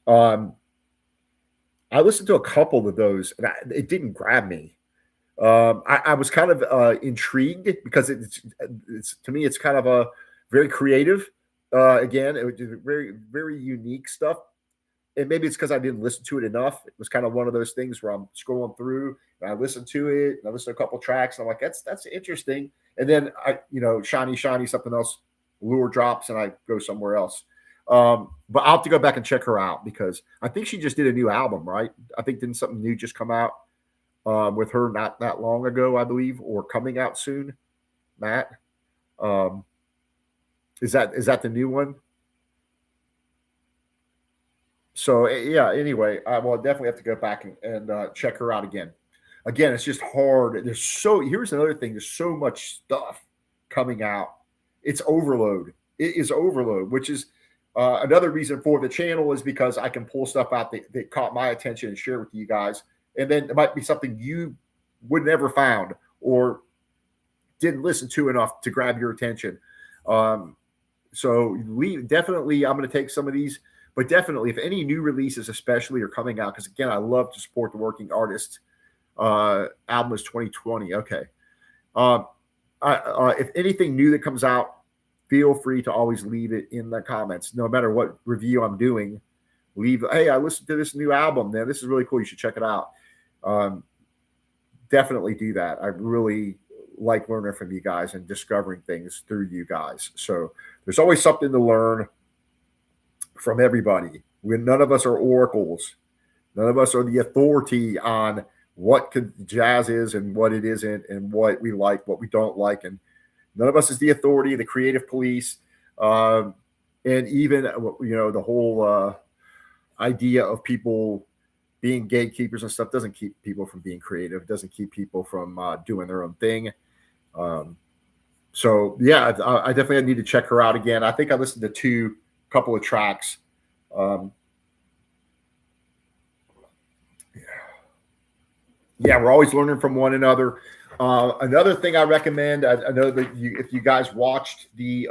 I listened to a couple of those, and it didn't grab me. I was kind of intrigued because it's to me it's kind of a very creative. Again, it was just very unique stuff, and maybe it's because I didn't listen to it enough. It was kind of one of those things where I'm scrolling through and I listen to it and I listen to a couple tracks and I'm like, that's interesting. And then shiny something else lure drops and I go somewhere else. But I'll have to go back and check her out because I think she just did a new album, right? I think didn't something new just come out with her not that long ago, I believe, or coming out soon. Matt, um, is that the new one? So yeah. Anyway, I will definitely have to go back and check her out again. Again, it's just hard. Here's another thing. There's so much stuff coming out. It's overload. It is overload, which is another reason for the channel is because I can pull stuff out that caught my attention and share with you guys, and then it might be something you would never found or didn't listen to enough to grab your attention. Um, so we definitely, I'm going to take some of these, but definitely, if any new releases, especially, are coming out, because again, I love to support the working artists. Album is 2020. Okay. Um, if anything new that comes out, feel free to always leave it in the comments. No matter what review I'm doing, leave. Hey, I listened to this new album. Man, this is really cool. You should check it out. Um, definitely do that. I really like learning from you guys and discovering things through you guys. So there's always something to learn from everybody. None of us are oracles. None of us are the authority on what jazz is and what it isn't, and what we like, what we don't like, and none of us is the authority, the creative police, and even the whole idea of people being gatekeepers and stuff doesn't keep people from being creative. Doesn't keep people from doing their own thing. So yeah, I definitely need to check her out again. I think I listened to couple of tracks. Yeah, we're always learning from one another. Another thing I recommend, I know that if you guys watched the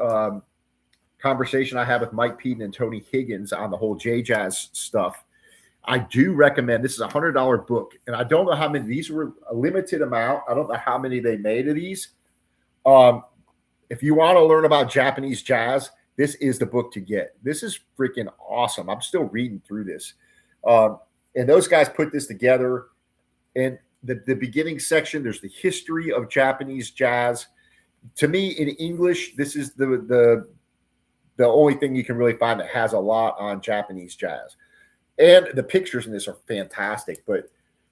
conversation I had with Mike Peden and Tony Higgins on the whole J-Jazz stuff, I do recommend, this is a $100 book, and I don't know how many, these were a limited amount. I don't know how many they made of these. If you want to learn about Japanese jazz, this is the book to get. This is freaking awesome. I'm still reading through this. And those guys put this together. And the beginning section, there's the history of Japanese jazz. To me, in English, this is the only thing you can really find that has a lot on Japanese jazz. And the pictures in this are fantastic. But,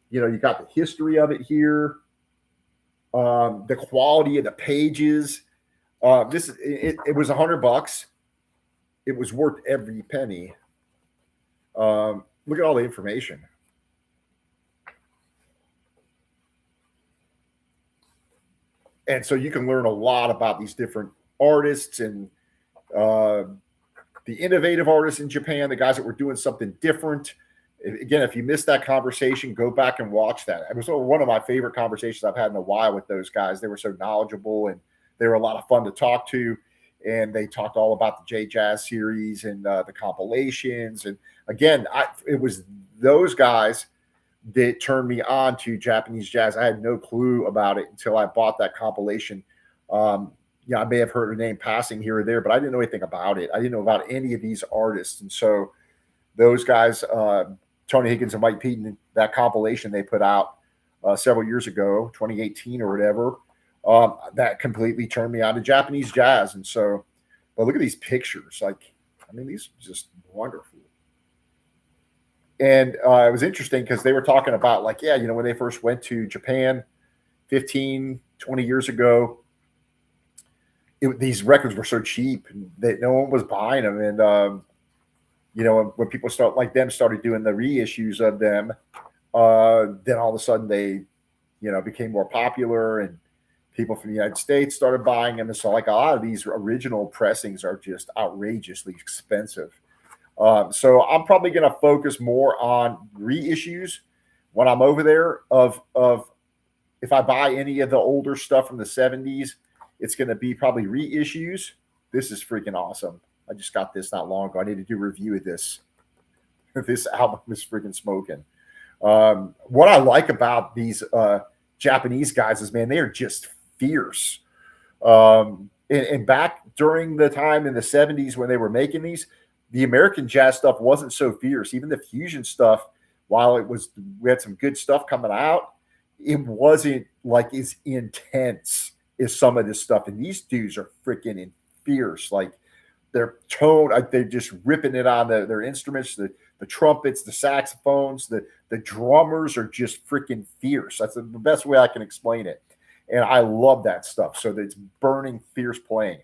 you got the history of it here, the quality of the pages. It was $100. It was worth every penny. Look at all the information. And so you can learn a lot about these different artists and the innovative artists in Japan, the guys that were doing something different. Again, if you missed that conversation, go back and watch that. It was one of my favorite conversations I've had in a while with those guys. They were so knowledgeable and they were a lot of fun to talk to. And they talked all about the J-Jazz series and the compilations. And again, it was those guys that turned me on to Japanese jazz. I had no clue about it until I bought that compilation. I may have heard a name passing here or there, but I didn't know anything about it. I didn't know about any of these artists. And so those guys, Tony Higgins and Mike Peden, that compilation they put out several years ago, 2018 or whatever, that completely turned me on to Japanese jazz. And so, but look at these pictures. These are just wonderful. And it was interesting because they were talking about when they first went to Japan 15, 20 years ago, these records were so cheap that no one was buying them. And, when people started doing the reissues of them, then all of a sudden they, became more popular and people from the United States started buying them. And so a lot of these original pressings are just outrageously expensive. So I'm probably going to focus more on reissues when I'm over there of if I buy any of the older stuff from the 70s, it's going to be probably reissues. This is freaking awesome. I just got this not long ago. I need to do a review of this. This album is freaking smoking. What I like about these Japanese guys is, man, they are just fierce. And back during the time in the 70s when they were making these, the American jazz stuff wasn't so fierce. Even the fusion stuff, while we had some good stuff coming out, it wasn't like as intense as some of this stuff. And these dudes are freaking fierce. Like their tone, they're just ripping it on their instruments, the trumpets, the saxophones, the drummers are just freaking fierce. That's the best way I can explain it. And I love that stuff. So it's burning, fierce playing.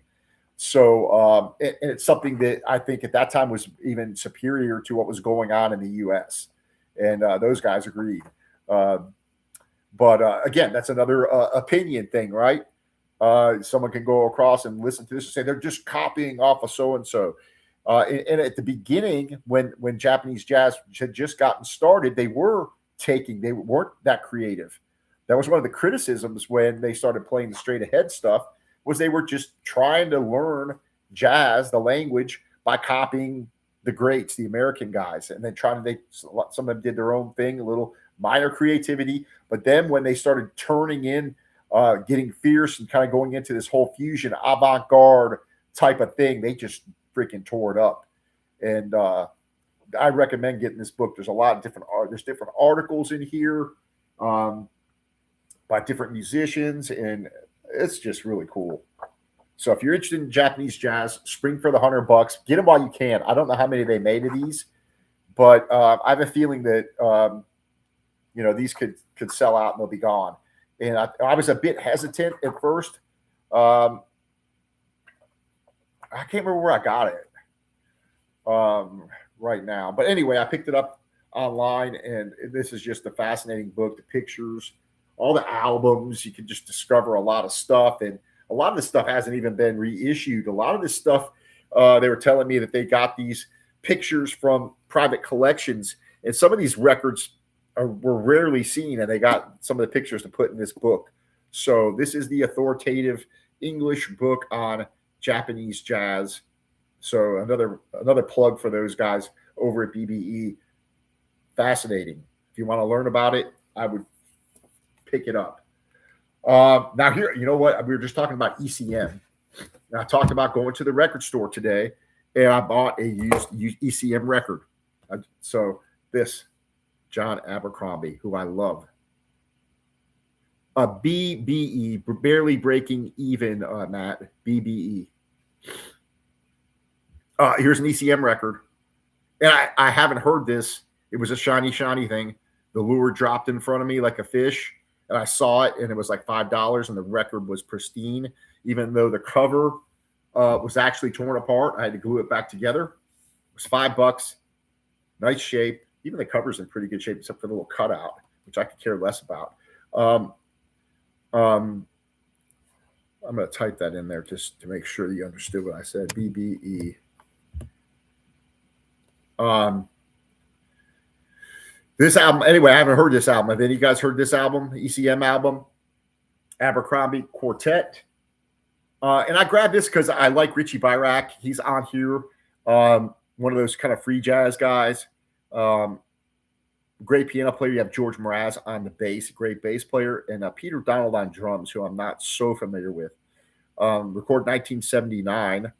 So and it's something that I think at that time was even superior to what was going on in the U.S. And those guys agreed. But again, that's another opinion thing, right? Someone can go across and listen to this and say they're just copying off of so-and-so. And at the beginning, when Japanese jazz had just gotten started, they weren't that creative. That was one of the criticisms when they started playing the straight ahead stuff, was they were just trying to learn jazz, the language, by copying the greats, the American guys, and then trying to some of them did their own thing, a little minor creativity. But then when they started turning in, getting fierce and kind of going into this whole fusion avant-garde type of thing, they just freaking tore it up. And I recommend getting this book. There's a lot of there's different articles in here by different musicians, and it's just really cool. So if you're interested in Japanese jazz, spring for the $100. Get them while you can. I don't know how many they made of these, but I have a feeling that these could sell out and they'll be gone. And I was a bit hesitant at first. I can't remember where I got it right now. But anyway, I picked it up online, and this is just a fascinating book. The pictures, all the albums, you can just discover a lot of stuff. And a lot of this stuff hasn't even been reissued. A lot of this stuff, they were telling me that they got these pictures from private collections, and some of these records were rarely seen, and they got some of the pictures to put in this book. So this is the authoritative English book on Japanese jazz. So another plug for those guys over at BBE. Fascinating. If you want to learn about it, I would pick it up. Now here, you know what? We were just talking about ECM. I talked about going to the record store today, and I bought a used ECM record. So this, John Abercrombie, who I love. BBE, barely breaking even, Matt. BBE. Here's an ECM record. And I haven't heard this. It was a shiny thing. The lure dropped in front of me like a fish, and I saw it, and it was like $5, and the record was pristine, even though the cover was actually torn apart. I had to glue it back together. It was $5. Nice shape. Even the cover's in pretty good shape, except for the little cutout, which I could care less about. I'm going to type that in there just to make sure that you understood what I said. BBE. This album, anyway, I haven't heard this album. Have any of you guys heard this album, ECM album? Abercrombie Quartet. And I grabbed this because I like Richie Byrack. He's on here. One of those kind of free jazz guys. Great piano player. You have George Mraz on the bass, great bass player, and Peter Donald on drums, who I'm not so familiar with. Recorded 1979.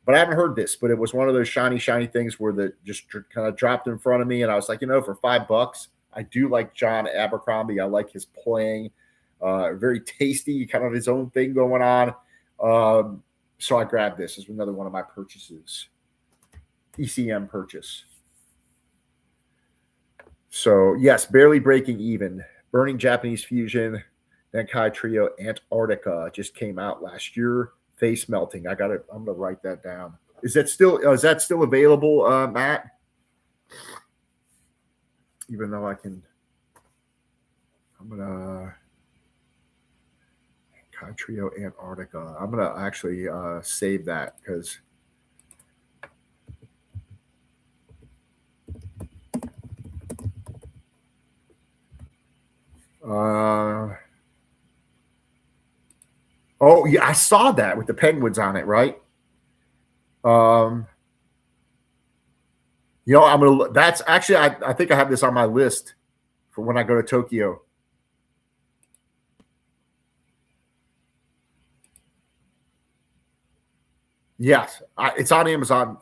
But I haven't heard this, but it was one of those shiny things where that just kind of dropped in front of me. And I was like, for $5, I do like John Abercrombie. I like his playing, very tasty, kind of his own thing going on. So I grabbed this as another one of my purchases, ECM purchase. So yes, barely breaking even, Burning Japanese Fusion, Nankai Trio, Antarctica just came out last year. Face melting. I'm gonna write that down. Is that still available, Matt? Even though I'm gonna Trio Antarctica. I'm gonna actually save that because oh yeah, I saw that with the penguins on it, right? I'm gonna. That's actually, I think I have this on my list for when I go to Tokyo. Yes, it's on Amazon.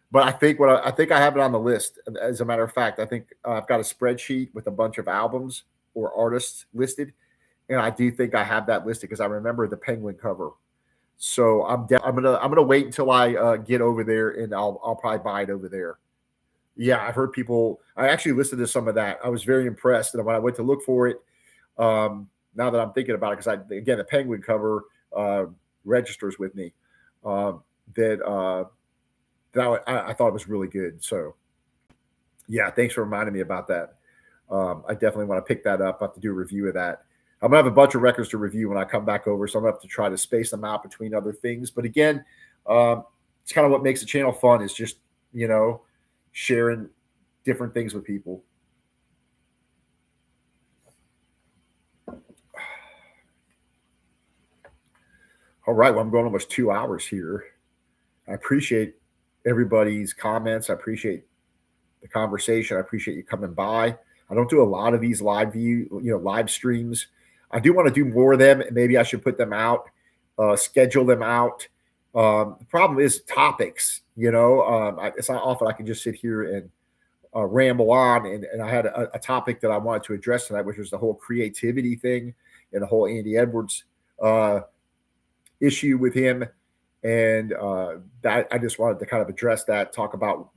But I think I think I have it on the list. As a matter of fact, I think I've got a spreadsheet with a bunch of albums or artists listed, and I do think I have that listed because I remember the Penguin cover. So I'm gonna wait until I get over there, and I'll probably buy it over there. Yeah, I've heard people. I actually listened to some of that. I was very impressed, and when I went to look for it, now that I'm thinking about it, because I again the Penguin cover uh, registers with me. Um, that I thought it was really good. So yeah, thanks for reminding me about that. I definitely want to pick that up. I have to do a review of that. I'm gonna have a bunch of records to review when I come back over, so I'm gonna have to try to space them out between other things. But again, it's kind of what makes the channel fun is just you know sharing different things with people. All right, well, I'm going almost 2 hours here. I appreciate everybody's comments. I appreciate the conversation. I appreciate you coming by. I don't do a lot of these live streams. I do want to do more of them, and maybe I should put them out, schedule them out. The problem is topics. It's not often I can just sit here and ramble on. And I had a topic that I wanted to address tonight, which was the whole creativity thing and the whole Andy Edwards uh, issue with him. And that I just wanted to kind of address that, talk about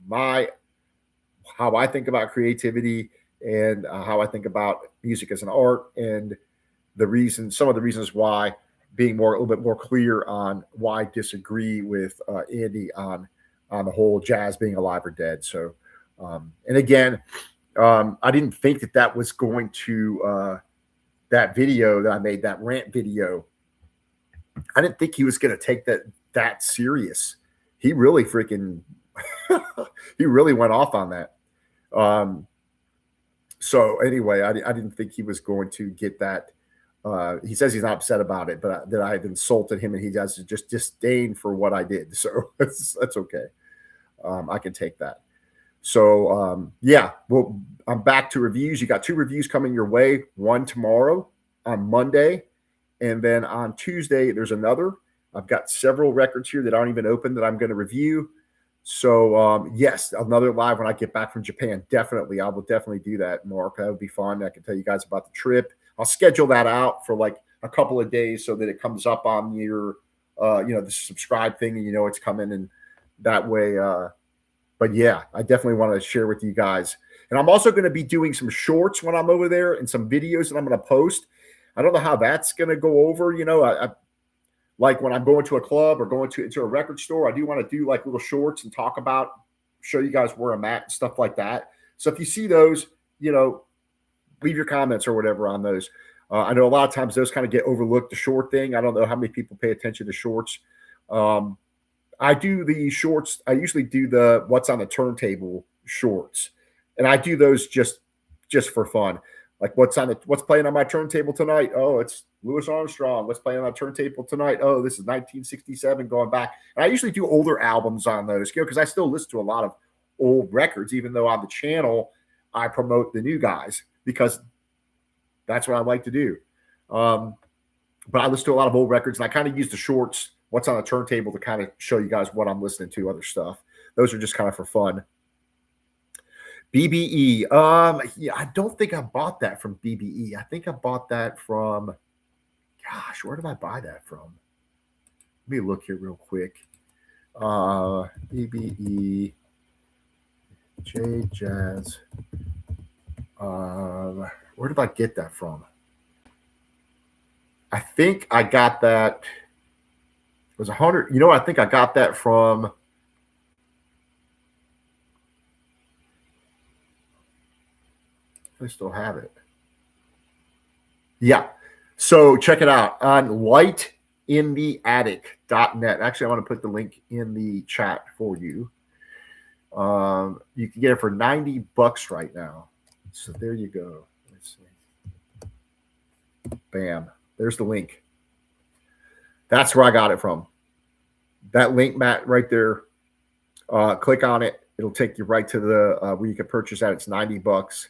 how I think about creativity and how I think about music as an art, and some of the reasons why, being a little bit more clear on why I disagree with Andy on the whole jazz being alive or dead. So, and again, I didn't think that was going to that video that I made, that rant video. I didn't think he was going to take that serious. He really freaking he really went off on that. So anyway, I didn't think he was going to get that. He says he's not upset about it, but that I had insulted him and he has just disdain for what I did. So that's okay. I can take that. So yeah, well, I'm back to reviews. You got 2 reviews coming your way. One tomorrow on Monday, and then on Tuesday there's another. I've got several records here that aren't even open that I'm going to review. So yes, another live when I get back from Japan. Definitely, I will definitely do that, Mark. That would be fun. I can tell you guys about the trip. I'll schedule that out for like a couple of days so that it comes up on your, the subscribe thing, and it's coming, and that way. But yeah, I definitely want to share with you guys. And I'm also going to be doing some shorts when I'm over there and some videos that I'm going to post. I don't know how that's going to go over. I like when I'm going to a club or going into a record store, I do want to do like little shorts and show you guys where I'm at and stuff like that. So if you see those, leave your comments or whatever on those. I know a lot of times those kind of get overlooked, the short thing. I don't know how many people pay attention to shorts. I do the shorts. I usually do the what's on the turntable shorts, and I do those just for fun. Like what's playing on my turntable tonight? Oh, it's Louis Armstrong. What's playing on my turntable tonight? Oh, this is 1967 going back. And I usually do older albums on those, because I still listen to a lot of old records, even though on the channel I promote the new guys because that's what I like to do. But I listen to a lot of old records, and I kind of use the shorts, what's on the turntable, to kind of show you guys what I'm listening to, other stuff. Those are just kind of for fun. BBE. Yeah, I don't think I bought that from BBE. I think I bought that from, gosh, where did I buy that from? Let me look here real quick. BBE J Jazz. Where did I get that from? I think I got that. It was 100. I think I got that from. I still have it. Yeah. So check it out on lightintheattic.net. Actually, I want to put the link in the chat for you. You can get it for $90 right now. So there you go. Let's see. Bam. There's the link. That's where I got it from. That link, Matt, right there. Click on it. It'll take you right to the where you can purchase that. It's $90.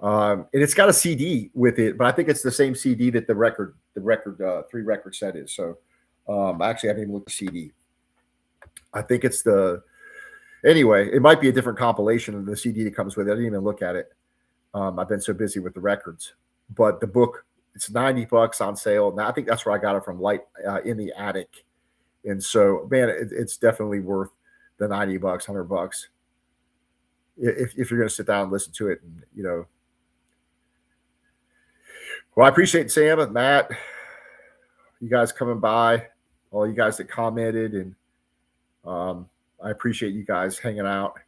And it's got a CD with it, but I think it's the same CD that the 3-record set is. So I actually haven't even looked at the CD. I think it's anyway, it might be a different compilation of the CD that comes with it. I didn't even look at it. I've been so busy with the records, but the book, it's $90 on sale. Now I think that's where I got it from, Light in the Attic. And so, man, it's definitely worth the $90, $100 if you're going to sit down and listen to it. And, well, I appreciate Sam and Matt, you guys coming by, all you guys that commented, and I appreciate you guys hanging out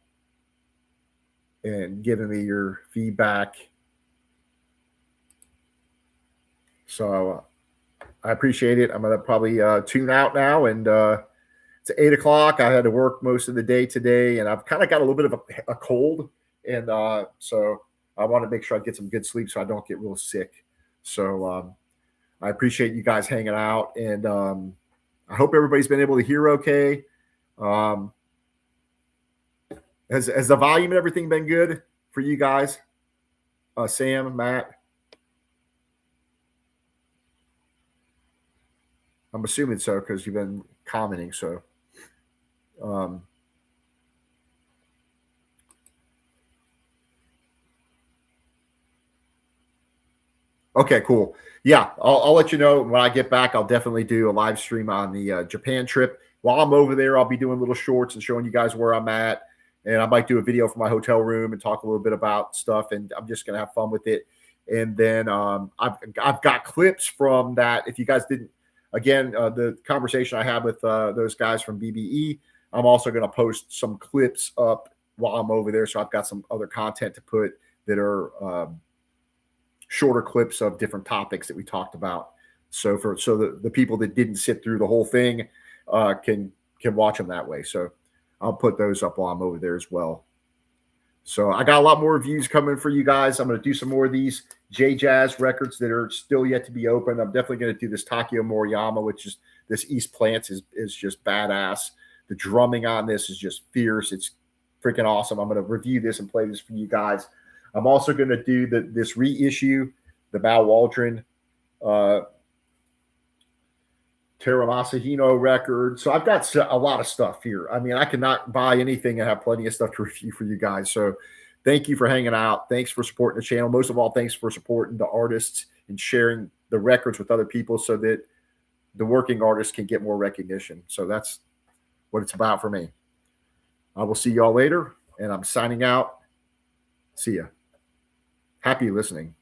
and giving me your feedback. So I appreciate it. I'm going to probably tune out now, and it's 8 o'clock. I had to work most of the day today, and I've kind of got a little bit of a cold, and so I want to make sure I get some good sleep so I don't get real sick. So I appreciate you guys hanging out, and I hope everybody's been able to hear okay. Has the volume and everything been good for you guys? Sam, Matt? I'm assuming so because you've been commenting. So, okay, cool. Yeah, I'll let you know when I get back. I'll definitely do a live stream on the Japan trip. While I'm over there, I'll be doing little shorts and showing you guys where I'm at. And I might do a video from my hotel room and talk a little bit about stuff. And I'm just gonna have fun with it. And then I've got clips from that. If you guys didn't, again, the conversation I had with those guys from BBE, I'm also gonna post some clips up while I'm over there. So I've got some other content to put that are shorter clips of different topics that we talked about. So the people that didn't sit through the whole thing can watch them that way. So I'll put those up while I'm over there as well. So I got a lot more reviews coming for you guys. I'm going to do some more of these J-Jazz records that are still yet to be open. I'm definitely going to do this Takeo Moriyama, which is this East Plants is just badass. The drumming on this is just fierce. It's freaking awesome. I'm going to review this and play this for you guys. I'm also going to do this reissue, the Mal Waldron Taro Masahino record. So I've got a lot of stuff here. I mean, I cannot buy anything and have plenty of stuff to review for you guys. So thank you for hanging out. Thanks for supporting the channel. Most of all, thanks for supporting the artists and sharing the records with other people so that the working artists can get more recognition. So that's what it's about for me. I will see y'all later, and I'm signing out. See ya. Happy listening.